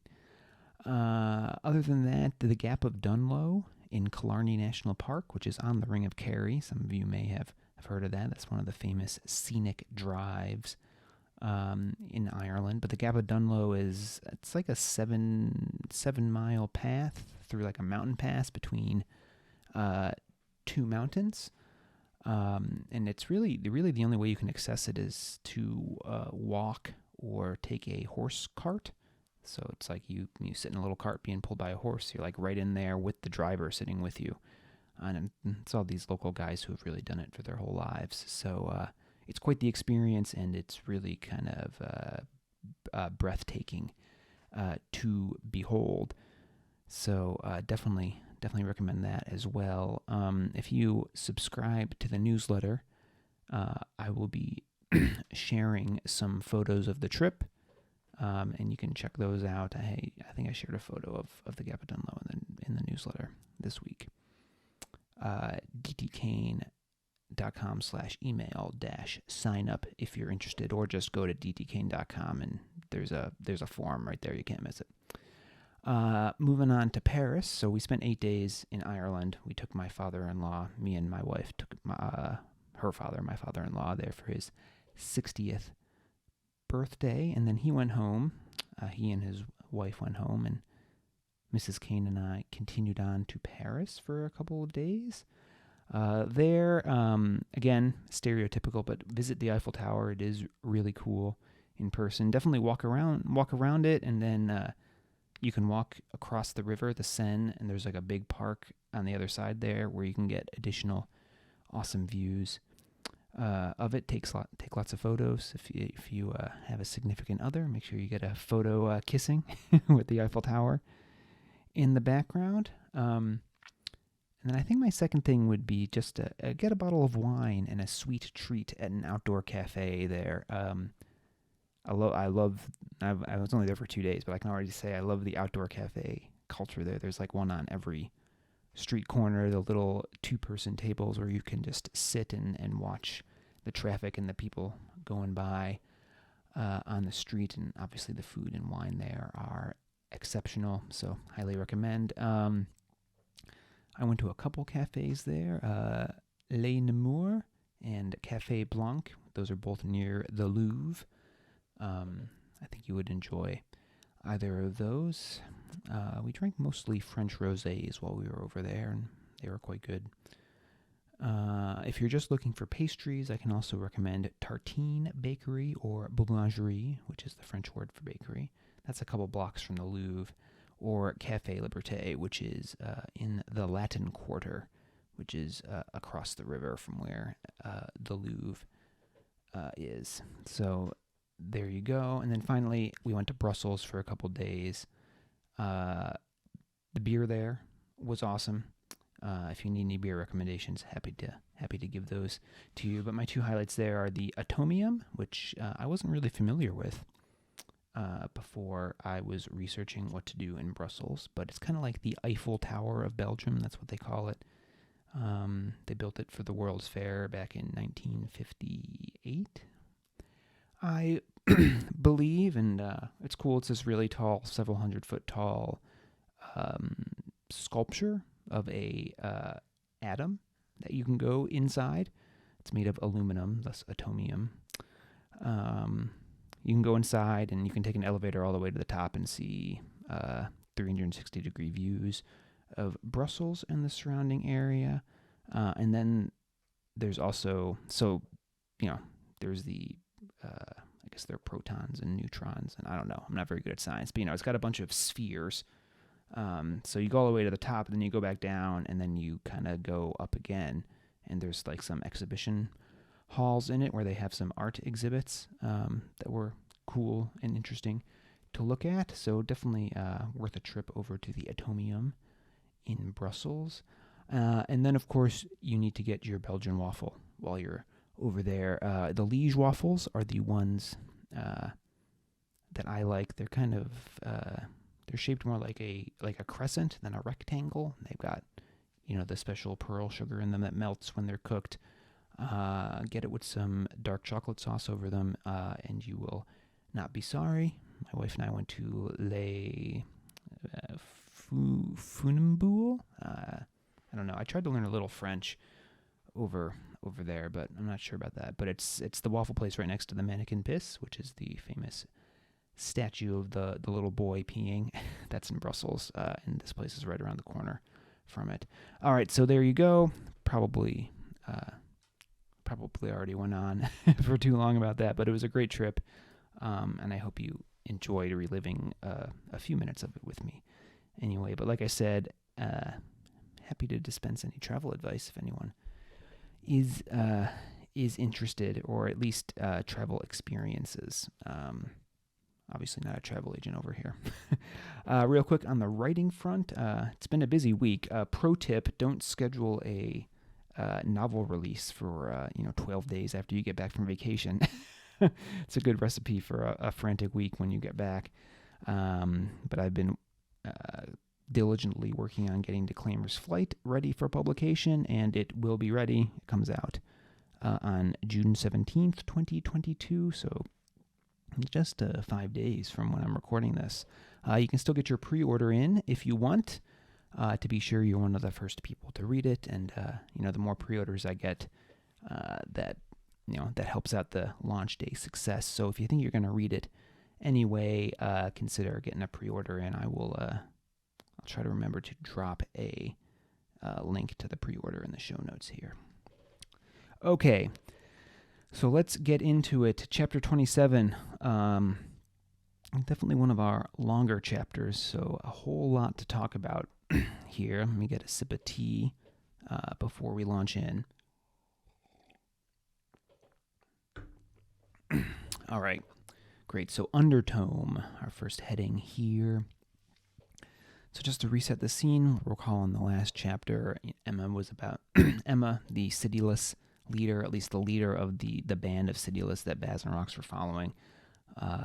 Other than that, the Gap of Dunlow in Killarney National Park, which is on the Ring of Kerry. Some of you may have heard of that. That's one of the famous scenic drives in Ireland. But the Gap of Dunlow it's like a 7-mile path through like a mountain pass between two mountains. And it's really the only way you can access it is to walk or take a horse cart. So it's like you sit in a little cart being pulled by a horse. You're like right in there with the driver sitting with you. And it's all these local guys who have really done it for their whole lives. So it's quite the experience, and it's really kind of breathtaking to behold. So definitely recommend that as well. If you subscribe to the newsletter, I will be sharing some photos of the trip, and you can check those out. I think I shared a photo of the Gap of Dunlow in the newsletter this week. dtkane.com/email-sign up if you're interested, or just go to dtkane.com and there's a form right there. You can't miss it. Moving on to Paris. So we spent 8 days in Ireland. We took my father-in-law, me and my wife took my father-in-law there for his 60th birthday, and then he went home. He and his wife went home, and Mrs. Kane and I continued on to Paris for a couple of days. There, again, stereotypical, but visit the Eiffel Tower. It is really cool in person. Definitely walk around it, and then you can walk across the river, the Seine, and there's like a big park on the other side there where you can get additional awesome views of it. Take lots of photos. If you have a significant other, make sure you get a photo kissing with the Eiffel Tower in the background. And then I think my second thing would be just to get a bottle of wine and a sweet treat at an outdoor cafe there. I was only there for 2 days, but I can already say I love the outdoor cafe culture there. There's like one on every street corner, the little 2-person tables where you can just sit and watch the traffic and the people going by on the street. And obviously the food and wine there are exceptional, so highly recommend. I went to a couple cafes there, Les Nemours and Café Blanc. Those are both near the Louvre. I think you would enjoy either of those. We drank mostly French rosés while we were over there, and they were quite good. If you're just looking for pastries, I can also recommend Tartine Bakery or Boulangerie, which is the French word for bakery. That's a couple blocks from the Louvre. Or Café Liberté, which is in the Latin Quarter, which is across the river from where the Louvre is. So there you go. And then finally, we went to Brussels for a couple days. The beer there was awesome. If you need any beer recommendations, happy to give those to you. But my 2 highlights there are the Atomium, which I wasn't really familiar with before I was researching what to do in Brussels, but it's kind of like the Eiffel Tower of Belgium. That's what they call it. They built it for the World's Fair back in 1958, I believe, and it's cool. It's this really tall, several 100-foot tall sculpture of a atom that you can go inside. It's made of aluminum, thus atomium. You can go inside, and you can take an elevator all the way to the top and see 360-degree views of Brussels and the surrounding area. And then there's also, there's the, guess they're protons and neutrons, and I don't know. I'm not very good at science, but it's got a bunch of spheres. So you go all the way to the top, and then you go back down, and then you kind of go up again, and there's like some exhibition halls in it where they have some art exhibits that were cool and interesting to look at. So definitely worth a trip over to the Atomium in Brussels. And then, of course, you need to get your Belgian waffle while you're over there. The Liège waffles are the ones that I like. They're kind of they're shaped more like a crescent than a rectangle. They've got the special pearl sugar in them that melts when they're cooked. Get it with some dark chocolate sauce over them, and you will not be sorry. My wife and I went to Les Funambules. I don't know. I tried to learn a little French over there, but I'm not sure about that. But it's the waffle place right next to the Mannequin Piss, which is the famous statue of the little boy peeing. That's in Brussels, and this place is right around the corner from it. All right, so there you go. Probably already went on for too long about that, but it was a great trip, and I hope you enjoyed reliving a few minutes of it with me. Anyway, but like I said, happy to dispense any travel advice if anyone is interested, or at least travel experiences. Obviously not a travel agent over here. Real quick on the writing front, it's been a busy week. Pro tip: don't schedule a novel release for 12 days after you get back from vacation. It's a good recipe for a frantic week when you get back. But I've been diligently working on getting Declaimer's Flight ready for publication, and it will be ready. It comes out on June 17th, 2022, so just 5 days from when I'm recording this. You can still get your pre-order in if you want, to be sure you're one of the first people to read it, and the more pre-orders I get, that helps out the launch day success. So if you think you're going to read it anyway, consider getting a pre-order in. I'll try to remember to drop a link to the pre-order in the show notes here. Okay, so let's get into it. Chapter 27, definitely one of our longer chapters, so a whole lot to talk about here. Let me get a sip of tea before we launch in. All right, great. So Undertome, our first heading here. So just to reset the scene, recall in the last chapter, Ehma was about Ehma, the Citiless leader, at least the leader of the band of Citiless that Baz and Rox were following.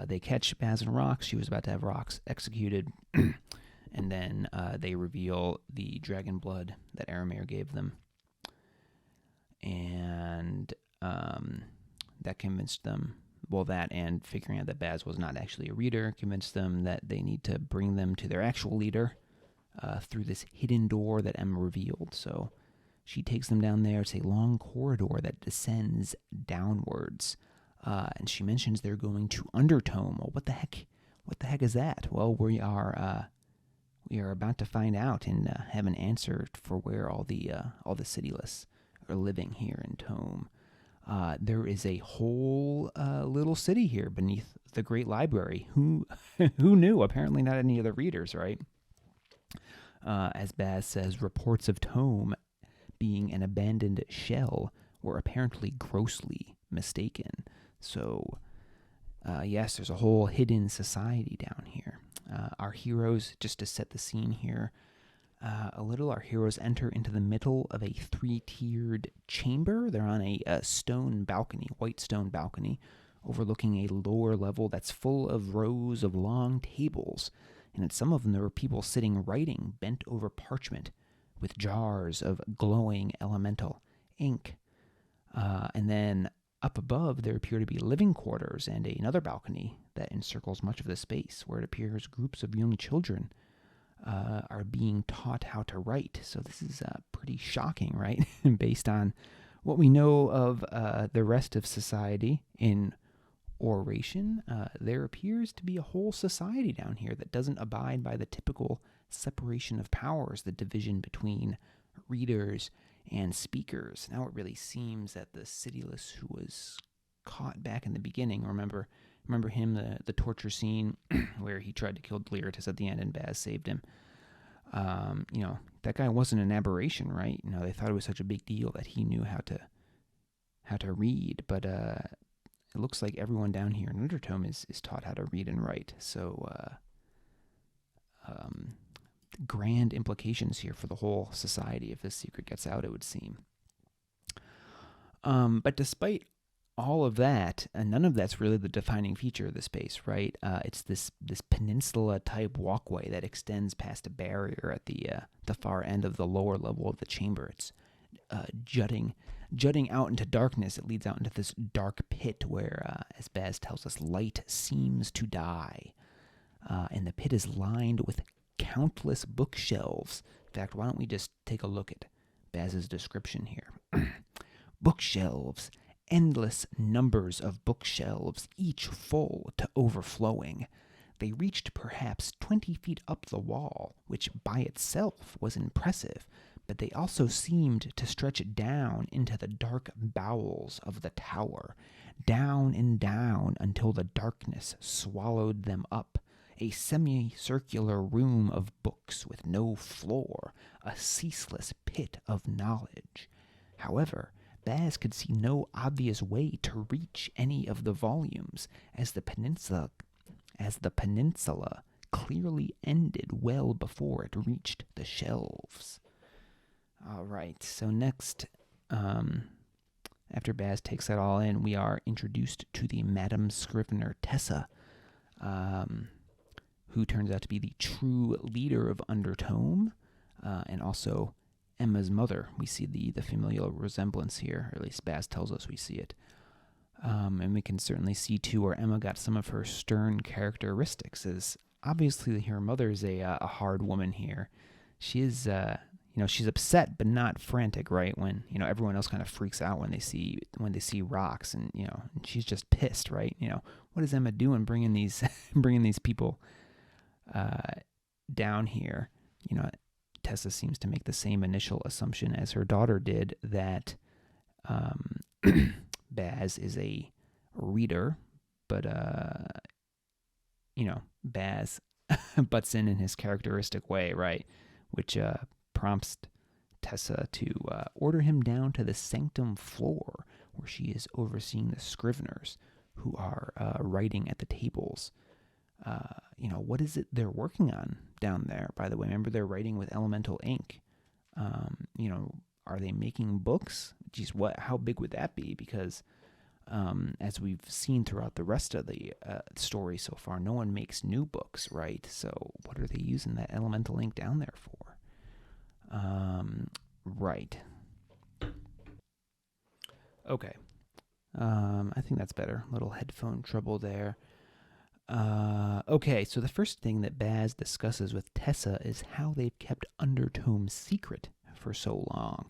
They catch Baz and Rox. She was about to have Rox executed, and then they reveal the dragon blood that Aramir gave them. And that convinced them, well, that and figuring out that Baz was not actually a reader, convinced them that they need to bring them to their actual leader through this hidden door that Ehma revealed. So she takes them down there. It's a long corridor that descends downwards. And she mentions they're going to Undertome. Well, what the heck? What the heck is that? Well, we are about to find out and have an answer for where all the Citiless are living here in Tome. There is a whole little city here beneath the Great Library. Who knew? Apparently not any of the readers, right? As Baz says, reports of Tome being an abandoned shell were apparently grossly mistaken. So, yes, there's a whole hidden society down here. Our heroes, just to set the scene here a little, our heroes enter into the middle of a 3-tiered chamber. They're on a stone balcony, white stone balcony, overlooking a lower level that's full of rows of long tables. And at some of them, there were people sitting writing, bent over parchment, with jars of glowing elemental ink. And then up above, there appear to be living quarters and another balcony that encircles much of the space, where it appears groups of young children are being taught how to write. So this is pretty shocking, right? Based on what we know of the rest of society in oration, there appears to be a whole society down here that doesn't abide by the typical separation of powers, the division between readers and speakers. Now it really seems that the Citiless who was caught back in the beginning, remember, Remember him, the torture scene where he tried to kill Deliritous at the end and Baz saved him. That guy wasn't an aberration, right? They thought it was such a big deal that he knew how to read, but it looks like everyone down here in Undertome is taught how to read and write. So grand implications here for the whole society if this secret gets out, it would seem. But despite all of that, none of that's really the defining feature of the space, right? It's this peninsula-type walkway that extends past a barrier at the far end of the lower level of the chamber. It's jutting out into darkness. It leads out into this dark pit where, as Baz tells us, light seems to die. And the pit is lined with countless bookshelves. In fact, why don't we just take a look at Baz's description here? Bookshelves. Endless numbers of bookshelves, each full to overflowing. They reached perhaps 20 feet up the wall, which by itself was impressive, but they also seemed to stretch down into the dark bowels of the tower, down and down until the darkness swallowed them up. A semicircular room of books with no floor, a ceaseless pit of knowledge. However, Baz could see no obvious way to reach any of the volumes, as the peninsula clearly ended well before it reached the shelves. All right, so next, after Baz takes that all in, we are introduced to the Madam Scrivener Tessa, who turns out to be the true leader of Undertome, and also Ehma's mother. We see the familial resemblance here, or at least Baz tells us we see it. And we can certainly see, too, where Ehma got some of her stern characteristics, as obviously her mother is a hard woman here. She is, she's upset but not frantic, right? When, everyone else kind of freaks out when they see rocks, and, and she's just pissed, right? What is Ehma doing bringing these people down here? Tessa seems to make the same initial assumption as her daughter did, that Baz is a reader, but, Baz butts in his characteristic way, right? Which prompts Tessa to order him down to the sanctum floor, where she is overseeing the Scriveners, who are writing at the tables. What is it they're working on down there, by the way? Remember, they're writing with elemental ink. Are they making books? Geez, how big would that be? Because as we've seen throughout the rest of the story so far, no one makes new books, right? So what are they using that elemental ink down there for? Right. Okay. I think that's better. Little headphone trouble there. Okay, so the first thing that Baz discusses with Tessa is how they've kept Undertome secret for so long.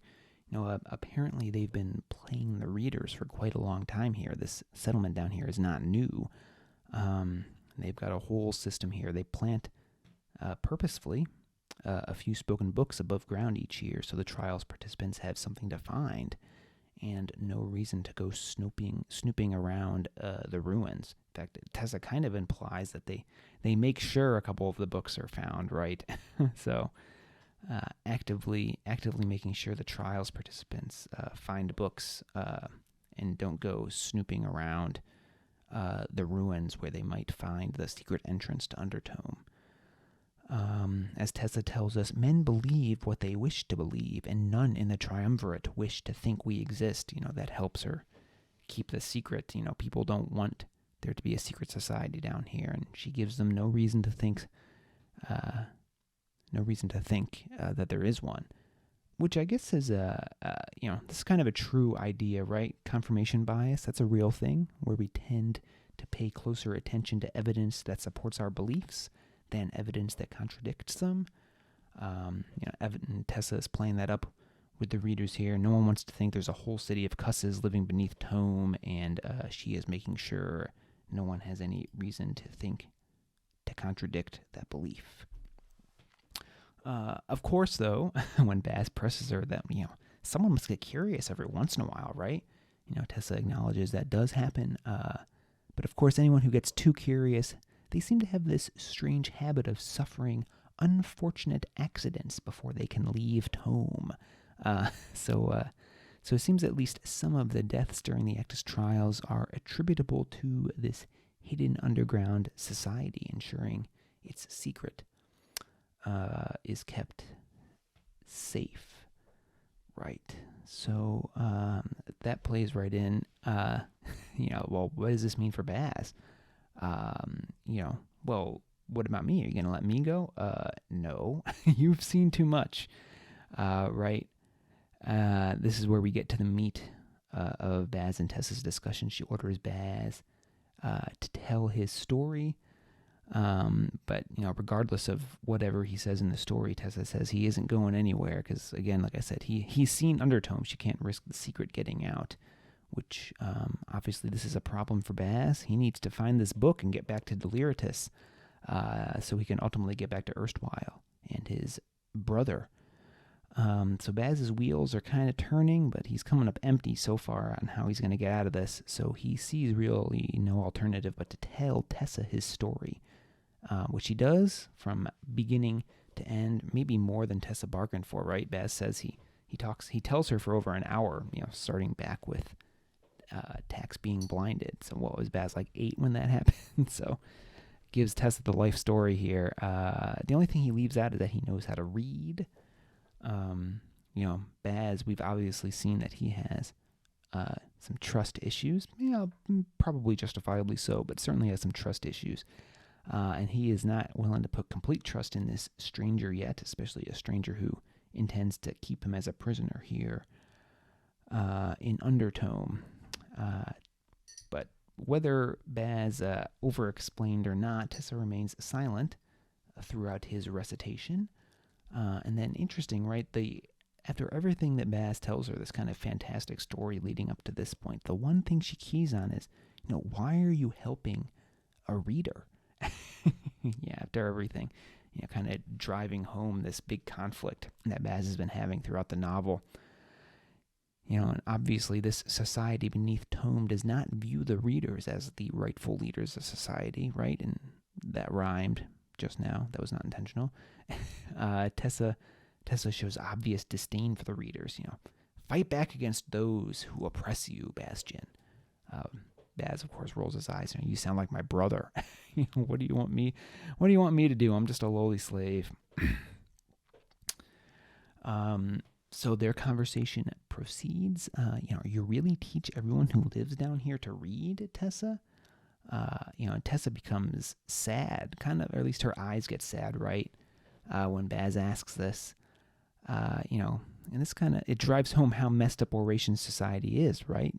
Apparently they've been playing the readers for quite a long time here. This settlement down here is not new. They've got a whole system here. They plant, purposefully, a few spoken books above ground each year, so the trials participants have something to find, and no reason to go snooping around the ruins. In fact, Tessa kind of implies that they make sure a couple of the books are found, right? So actively making sure the trials participants find books and don't go snooping around the ruins where they might find the secret entrance to Undertome. As Tessa tells us, men believe what they wish to believe, and none in the triumvirate wish to think we exist. That helps her keep the secret. People don't want there to be a secret society down here, and she gives them no reason to think that there is one, which I guess is this is kind of a true idea, right? Confirmation bias, that's a real thing, where we tend to pay closer attention to evidence that supports our beliefs than evidence that contradicts them. Tessa is playing that up with the readers here. No one wants to think there's a whole city of cusses living beneath Tome, and she is making sure no one has any reason to think to contradict that belief. Of course, though, when Baz presses her that, someone must get curious every once in a while, right? Tessa acknowledges that does happen, But of course, anyone who gets too curious, they seem to have this strange habit of suffering unfortunate accidents before they can leave Tome. So it seems at least some of the deaths during the Acktus Trials are attributable to this hidden underground society, ensuring its secret is kept safe. Right. So that plays right in. Well, what does this mean for Baz? Well, what about me? Are you going to let me go? No. You've seen too much. Right. This is where we get to the meat of Baz and Tessa's discussion. She orders Baz to tell his story. But, regardless of whatever he says in the story, Tessa says he isn't going anywhere because, again, like I said, he's seen Undertone. She can't risk the secret getting out, which obviously this is a problem for Baz. He needs to find this book and get back to Deliritous so he can ultimately get back to Erstwhile and his brother. So Baz's wheels are kind of turning, but he's coming up empty so far on how he's going to get out of this. So he sees really no alternative but to tell Tessa his story, which he does from beginning to end, maybe more than Tessa bargained for, right? Baz says he tells her for over an hour, starting back with Tax being blinded. So what was Baz, like 8 when that happened? So gives Tessa the life story here. The only thing he leaves out is that he knows how to read. Baz, we've obviously seen that he has some trust issues. Probably justifiably so, but certainly has some trust issues. And he is not willing to put complete trust in this stranger yet, especially a stranger who intends to keep him as a prisoner here in Undertome. But whether Baz over-explained or not, Tessa remains silent throughout his recitation. And then interesting, right? After everything that Baz tells her, this kind of fantastic story leading up to this point, the one thing she keys on is, why are you helping a reader? Yeah, after everything, kind of driving home this big conflict that Baz has been having throughout the novel. And obviously this society beneath Tome does not view the readers as the rightful leaders of society, right? And that rhymed just now. That was not intentional. Tessa shows obvious disdain for the readers. Fight back against those who oppress you, Baztian. Baz, of course, rolls his eyes. You sound like my brother. What do you want me? What do you want me to do? I'm just a lowly slave. So their conversation proceeds. You really teach everyone who lives down here to read, Tessa? Tessa becomes sad, kind of, or at least her eyes get sad, right? When Baz asks this, and this it drives home how messed up Oration's society is, right?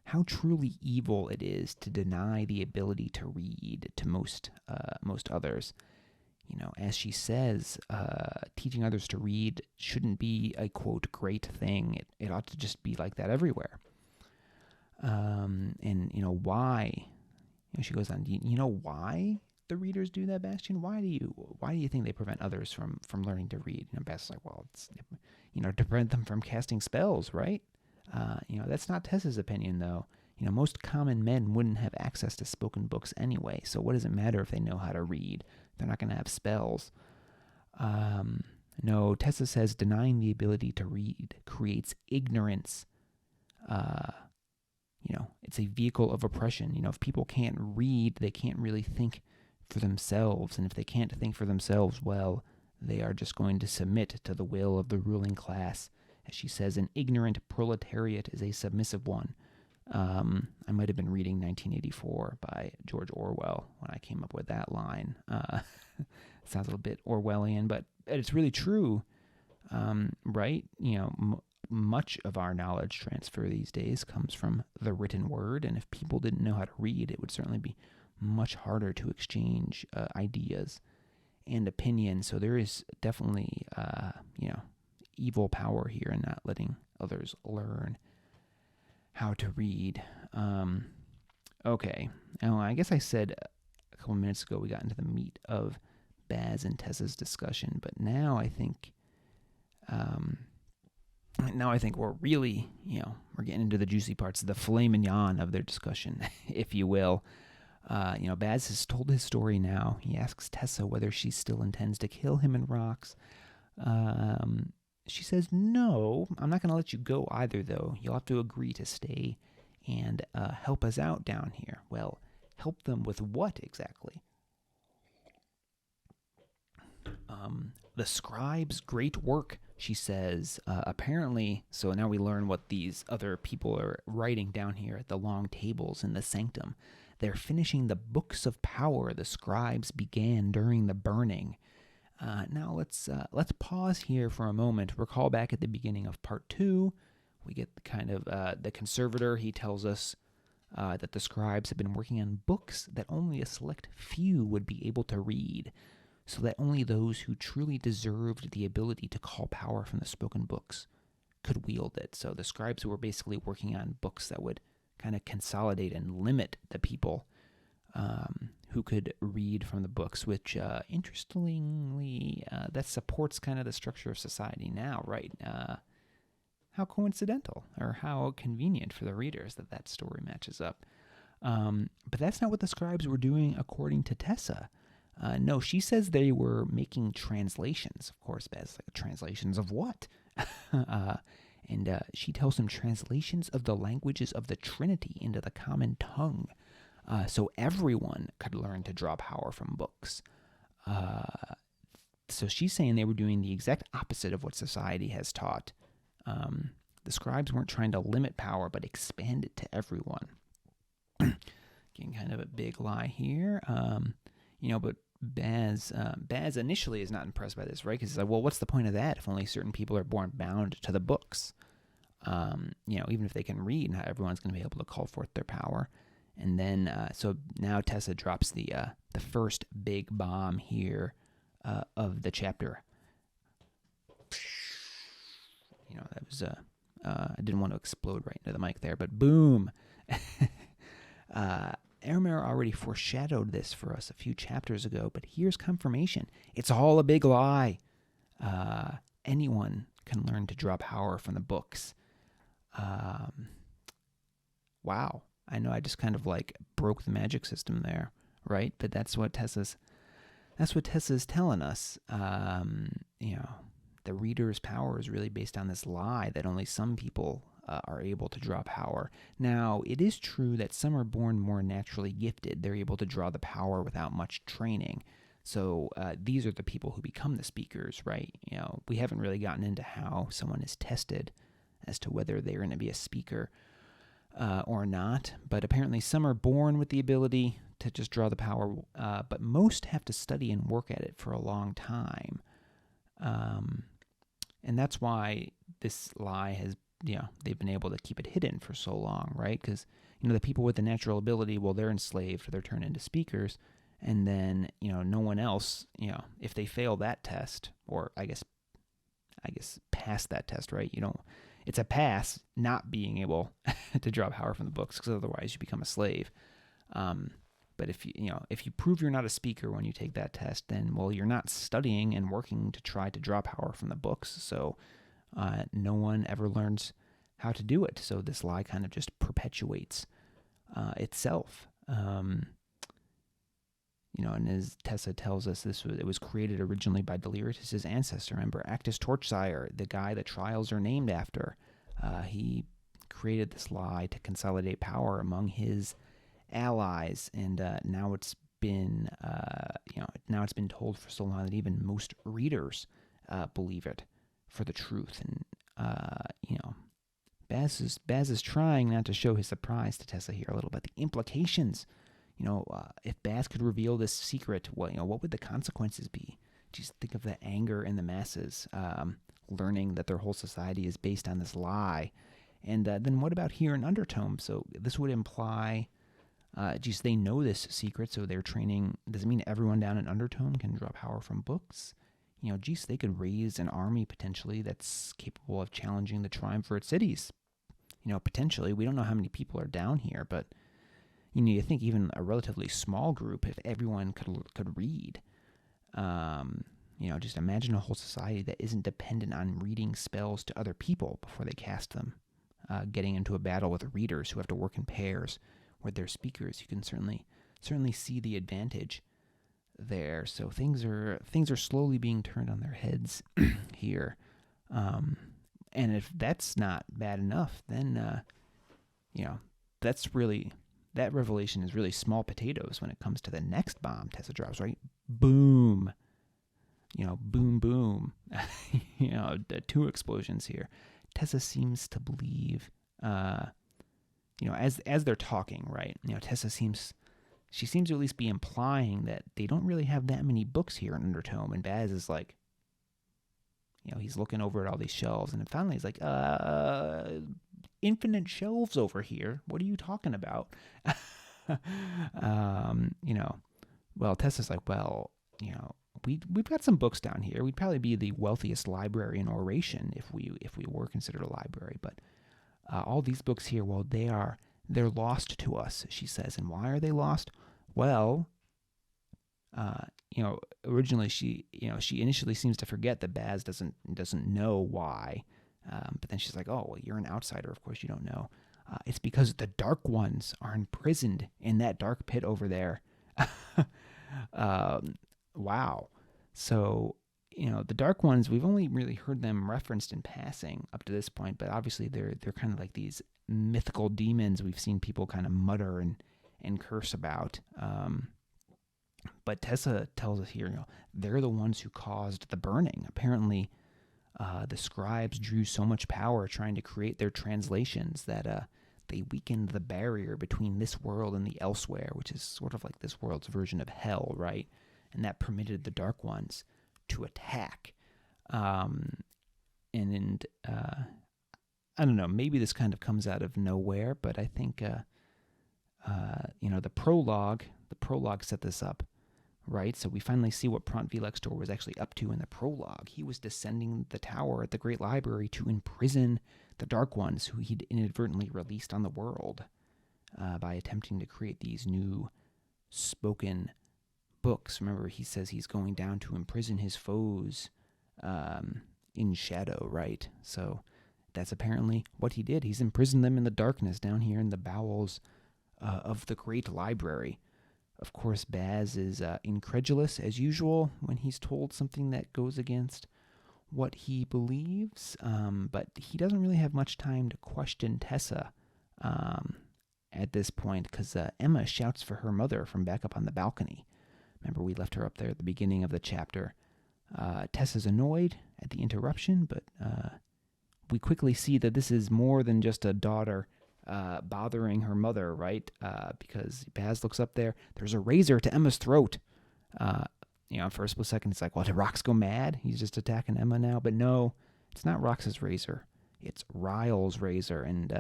How truly evil it is to deny the ability to read to most others. As she says, teaching others to read shouldn't be a, quote, great thing. It ought to just be like that everywhere. And why? She goes on, you know why the readers do that, Baztian? Why do you think they prevent others from learning to read? And Baz's like, well, it's, to prevent them from casting spells, right? That's not Tessa's opinion, though. Most common men wouldn't have access to spoken books anyway, so what does it matter if they know how to read? They're not going to have spells. No, Tessa says denying the ability to read creates ignorance. It's a vehicle of oppression. If people can't read, they can't really think for themselves. And if they can't think for themselves, well, they are just going to submit to the will of the ruling class. As she says, an ignorant proletariat is a submissive one. I might have been reading 1984 by George Orwell when I came up with that line. Sounds a little bit Orwellian, but it's really true, right? Much of our knowledge transfer these days comes from the written word, and if people didn't know how to read, it would certainly be much harder to exchange ideas and opinions. So there is definitely, evil power here in not letting others learn how to read. Okay. Now, I guess I said a couple minutes ago we got into the meat of Baz and Tessa's discussion, but now I think Now I think we're really, we're getting into the juicy parts, the filet mignon of their discussion, if you will. Baz has told his story now. He asks Tessa whether she still intends to kill him and Rox. She says, no, I'm not going to let you go either, though. You'll have to agree to stay and help us out down here. Well, help them with what exactly? The scribe's great work, she says. Apparently, so now we learn what these other people are writing down here at the long tables in the sanctum. They're finishing the books of power the scribes began during the burning. Now let's pause here for a moment. Recall back at the beginning of part 2. We get the conservator. He tells us that the scribes have been working on books that only a select few would be able to read, so that only those who truly deserved the ability to call power from the spoken books could wield it. So the scribes were basically working on books that would kind of consolidate and limit the people who could read from the books, which, interestingly, that supports kind of the structure of society now, right? How coincidental, or how convenient for the readers that story matches up. But that's not what the scribes were doing, according to Tessa. No, she says they were making translations. Of course, Baz, like, translations of what? And she tells them translations of the languages of the Trinity into the common tongue, so everyone could learn to draw power from books. So she's saying they were doing the exact opposite of what society has taught. The scribes weren't trying to limit power, but expand it to everyone. Getting kind of a big lie here. But Baz initially is not impressed by this, right? Because he's like, well, what's the point of that if only certain people are born bound to the books? Even if they can read, not everyone's going to be able to call forth their power. And then, so now Tessa drops the first big bomb here of the chapter. That was I didn't want to explode right into the mic there, but boom. Ehma already foreshadowed this for us a few chapters ago, but here's confirmation. It's all a big lie. Anyone can learn to draw power from the books. Wow. I know I just kind of broke the magic system there, right? But that's what Tessa's telling us. The reader's power is really based on this lie that only some people are able to draw power. Now, it is true that some are born more naturally gifted. They're able to draw the power without much training. So these are the people who become the speakers, right? We haven't really gotten into how someone is tested as to whether they're going to be a speaker or not. But apparently some are born with the ability to just draw the power, but most have to study and work at it for a long time. And that's why this lie has, they've been able to keep it hidden for so long, right? Because, the people with the natural ability, well, they're enslaved, they're turned into speakers, and then, no one else, if they fail that test, or I guess pass that test, right? It's a pass not being able to draw power from the books, because otherwise you become a slave. But if you prove you're not a speaker when you take that test, then, well, you're not studying and working to try to draw power from the books. So no one ever learns how to do it. So this lie kind of just perpetuates itself. And as Tessa tells us, it was created originally by Deliritous' ancestor. Remember, Acktus Trials, the guy the trials are named after. He created this lie to consolidate power among his allies, and now it's been told for so long that even most readers believe it for the truth. And Baz is trying not to show his surprise to Tessa here a little bit. The implications, if Baz could reveal this secret, what would the consequences be? Just think of the anger in the masses, learning that their whole society is based on this lie. And then what about here in Undertone? So this would imply, they know this secret, so they're training. Does it mean everyone down in Undertone can draw power from books? They could raise an army potentially that's capable of challenging the triumvirate cities. Potentially. We don't know how many people are down here, but you think even a relatively small group, if everyone could read. Just imagine a whole society that isn't dependent on reading spells to other people before they cast them. Getting into a battle with readers who have to work in pairs with their speakers, you can certainly see the advantage there. So things are slowly being turned on their heads here. And if that's not bad enough, then that revelation is really small potatoes when it comes to the next bomb Tessa drops, right? Boom. Boom, boom. The two explosions here. Tessa seems to believe, as they're talking, right? Tessa seems to at least be implying that they don't really have that many books here in Undertome. And Baz is like, he's looking over at all these shelves, and then finally he's like, infinite shelves over here. What are you talking about? Well, Tessa's like, well, we've got some books down here. We'd probably be the wealthiest library in Oration if we were considered a library. But all these books here, well, they're lost to us, she says. And why are they lost? Well, originally she initially seems to forget that Baz doesn't know why. But then she's like, oh, well, you're an outsider. Of course you don't know. It's because the Dark Ones are imprisoned in that dark pit over there. Wow. So, the Dark Ones, we've only really heard them referenced in passing up to this point, but obviously they're kind of like these mythical demons we've seen people kind of mutter and curse about. But Tessa tells us here, they're the ones who caused the burning. Apparently, the scribes drew so much power trying to create their translations that they weakened the barrier between this world and the elsewhere, which is sort of like this world's version of hell, right? And that permitted the Dark Ones to attack. I don't know, maybe this kind of comes out of nowhere, but I think, the prologue set this up, right? So we finally see what Pront Velextor was actually up to in the prologue. He was descending the tower at the Great Library to imprison the Dark Ones who he'd inadvertently released on the world by attempting to create these new spoken books. Remember, he says he's going down to imprison his foes in shadow, right? So that's apparently what he did. He's imprisoned them in the darkness down here in the bowels of the Great Library. Of course, Baz is incredulous, as usual, when he's told something that goes against what he believes, but he doesn't really have much time to question Tessa at this point, because Ehma shouts for her mother from back up on the balcony. Remember, we left her up there at the beginning of the chapter. Tessa's annoyed at the interruption, but we quickly see that this is more than just a daughter bothering her mother, right? Because Baz looks up there. There's a razor to Emma's throat. For a split second, it's like, well, did Rox go mad? He's just attacking Ehma now. But no, it's not Rox's razor. It's Ryle's razor. And,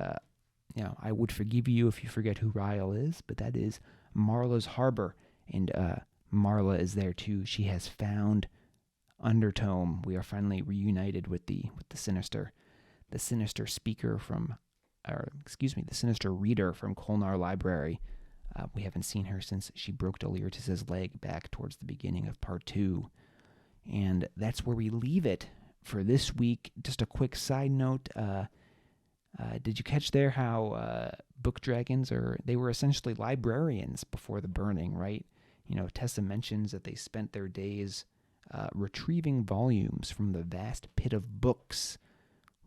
I would forgive you if you forget who Ryle is, but that is Marla's Harbour. And Marla is there too. She has found Undertome. We are finally reunited with the sinister speaker the sinister reader from Kolnar Library. We haven't seen her since she broke Deliritous' leg back towards the beginning of part 2. And that's where we leave it for this week. Just a quick side note. Did you catch there how book dragons they were essentially librarians before the burning, right? Tessa mentions that they spent their days retrieving volumes from the vast pit of books,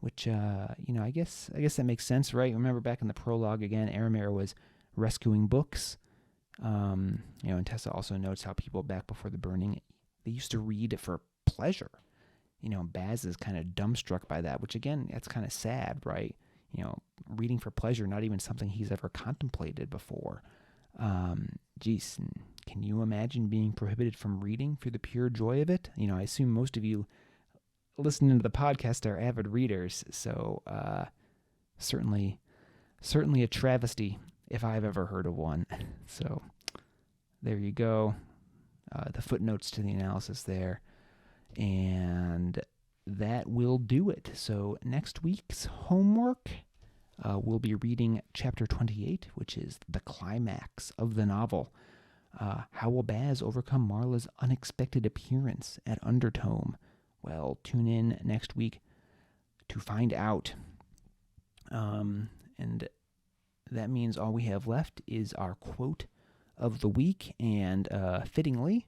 which, I guess that makes sense, right? Remember back in the prologue again, Aramir was rescuing books. And Tessa also notes how people back before the burning, they used to read for pleasure. Baz is kind of dumbstruck by that, which again, that's kind of sad, right? Reading for pleasure, not even something he's ever contemplated before. Geez, can you imagine being prohibited from reading for the pure joy of it? I assume most of you listening to the podcast are avid readers, so certainly a travesty if I've ever heard of one. So there you go. The footnotes to the analysis there. And that will do it. So next week's homework, we'll be reading chapter 28, which is the climax of the novel. How will Baz overcome Marla's unexpected appearance at Undertome? Well, tune in next week to find out. And that means all we have left is our quote of the week. And fittingly,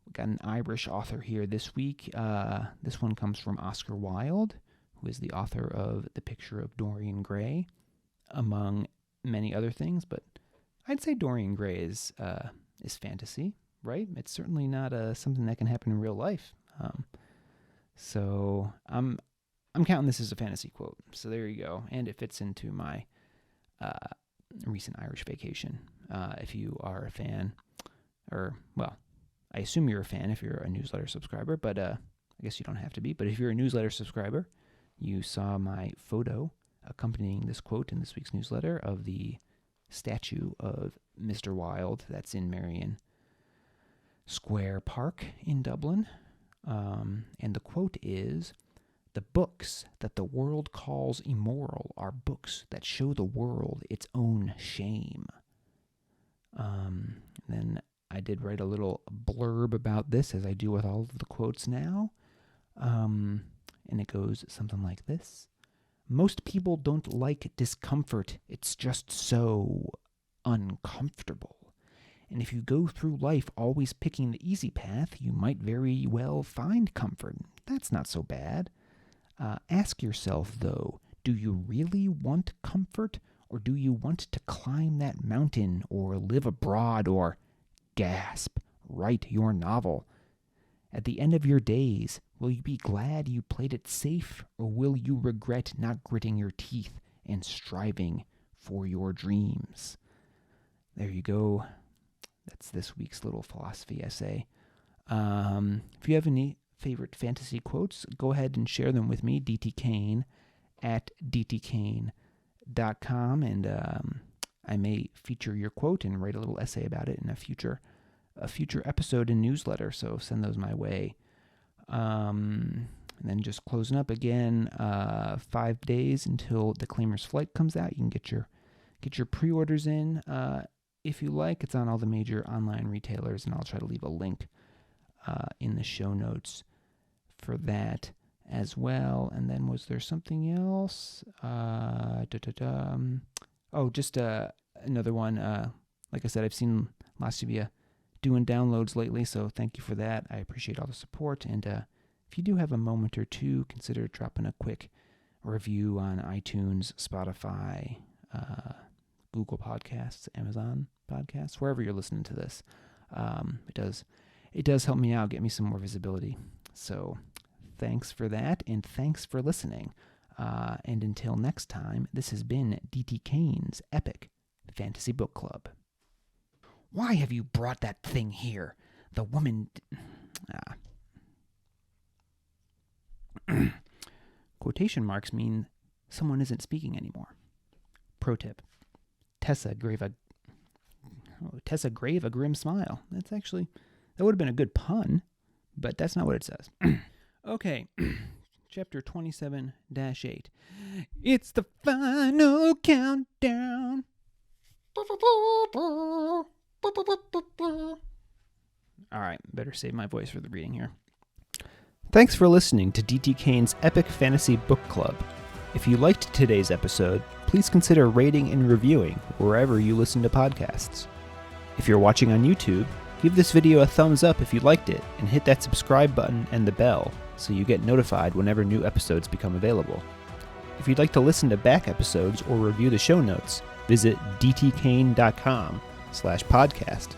we got an Irish author here this week. This one comes from Oscar Wilde, who is the author of The Picture of Dorian Gray, among many other things. But I'd say Dorian Gray is fantasy, right? It's certainly not something that can happen in real life. So I'm counting this as a fantasy quote. So there you go. And it fits into my recent Irish vacation. If you are a fan, or, well, I assume you're a fan if you're a newsletter subscriber, but I guess you don't have to be. But if you're a newsletter subscriber, you saw my photo accompanying this quote in this week's newsletter of the statue of Mr. Wilde that's in Marion Square Park in Dublin. And the quote is, "The books that the world calls immoral are books that show the world its own shame." Then I did write a little blurb about this, as I do with all of the quotes now. And it goes something like this. "Most people don't like discomfort. It's just so uncomfortable. And if you go through life always picking the easy path, you might very well find comfort. That's not so bad. Ask yourself, though, do you really want comfort, or do you want to climb that mountain, or live abroad, or, gasp, write your novel? At the end of your days, will you be glad you played it safe, or will you regret not gritting your teeth and striving for your dreams?" There you go. That's this week's little philosophy essay. If you have any favorite fantasy quotes, go ahead and share them with me, DTKane at dtkane.com, and I may feature your quote and write a little essay about it in a future episode and newsletter, so send those my way. And then just closing up again, 5 days until Declaimer's Flight comes out. You can get your pre-orders in if you like. It's on all the major online retailers, and I'll try to leave a link in the show notes for that as well. And then was there something else? Just another one. Like I said, I've seen lots of you doing downloads lately, so thank you for that. I appreciate all the support. And if you do have a moment or two, consider dropping a quick review on iTunes, Spotify, Google Podcasts, Amazon Podcasts, wherever you're listening to this. It does help me out, get me some more visibility. So thanks for that, and thanks for listening. And until next time, this has been D.T. Kane's Epic Fantasy Book Club. Why have you brought that thing here? The woman... Quotation marks mean someone isn't speaking anymore. Pro tip. Tessa gave a grim smile. That would have been a good pun, but that's not what it says. Okay, chapter 27-8. It's the final countdown. All right, better save my voice for the reading here. Thanks for listening to D.T. Kane's Epic Fantasy Book Club. If you liked today's episode, please consider rating and reviewing wherever you listen to podcasts. If you're watching on YouTube, give this video a thumbs up if you liked it, and hit that subscribe button and the bell so you get notified whenever new episodes become available. If you'd like to listen to back episodes or review the show notes, visit dtkane.com/podcast.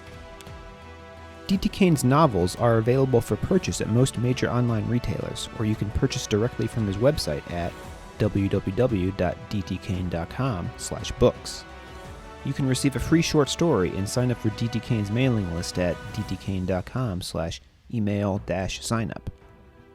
D.T. Kane's novels are available for purchase at most major online retailers, or you can purchase directly from his website at www.dtkane.com/books. You can receive a free short story and sign up for D.T. Kane's mailing list at dtkane.com/email-signup.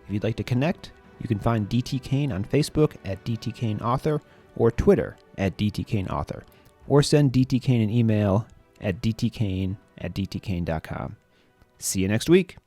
If you'd like to connect, you can find D.T. Kane on Facebook at D.T. Kane Author or Twitter at D.T. Kane Author, or send D.T. Kane an email at dtkane@dtkane.com. See you next week.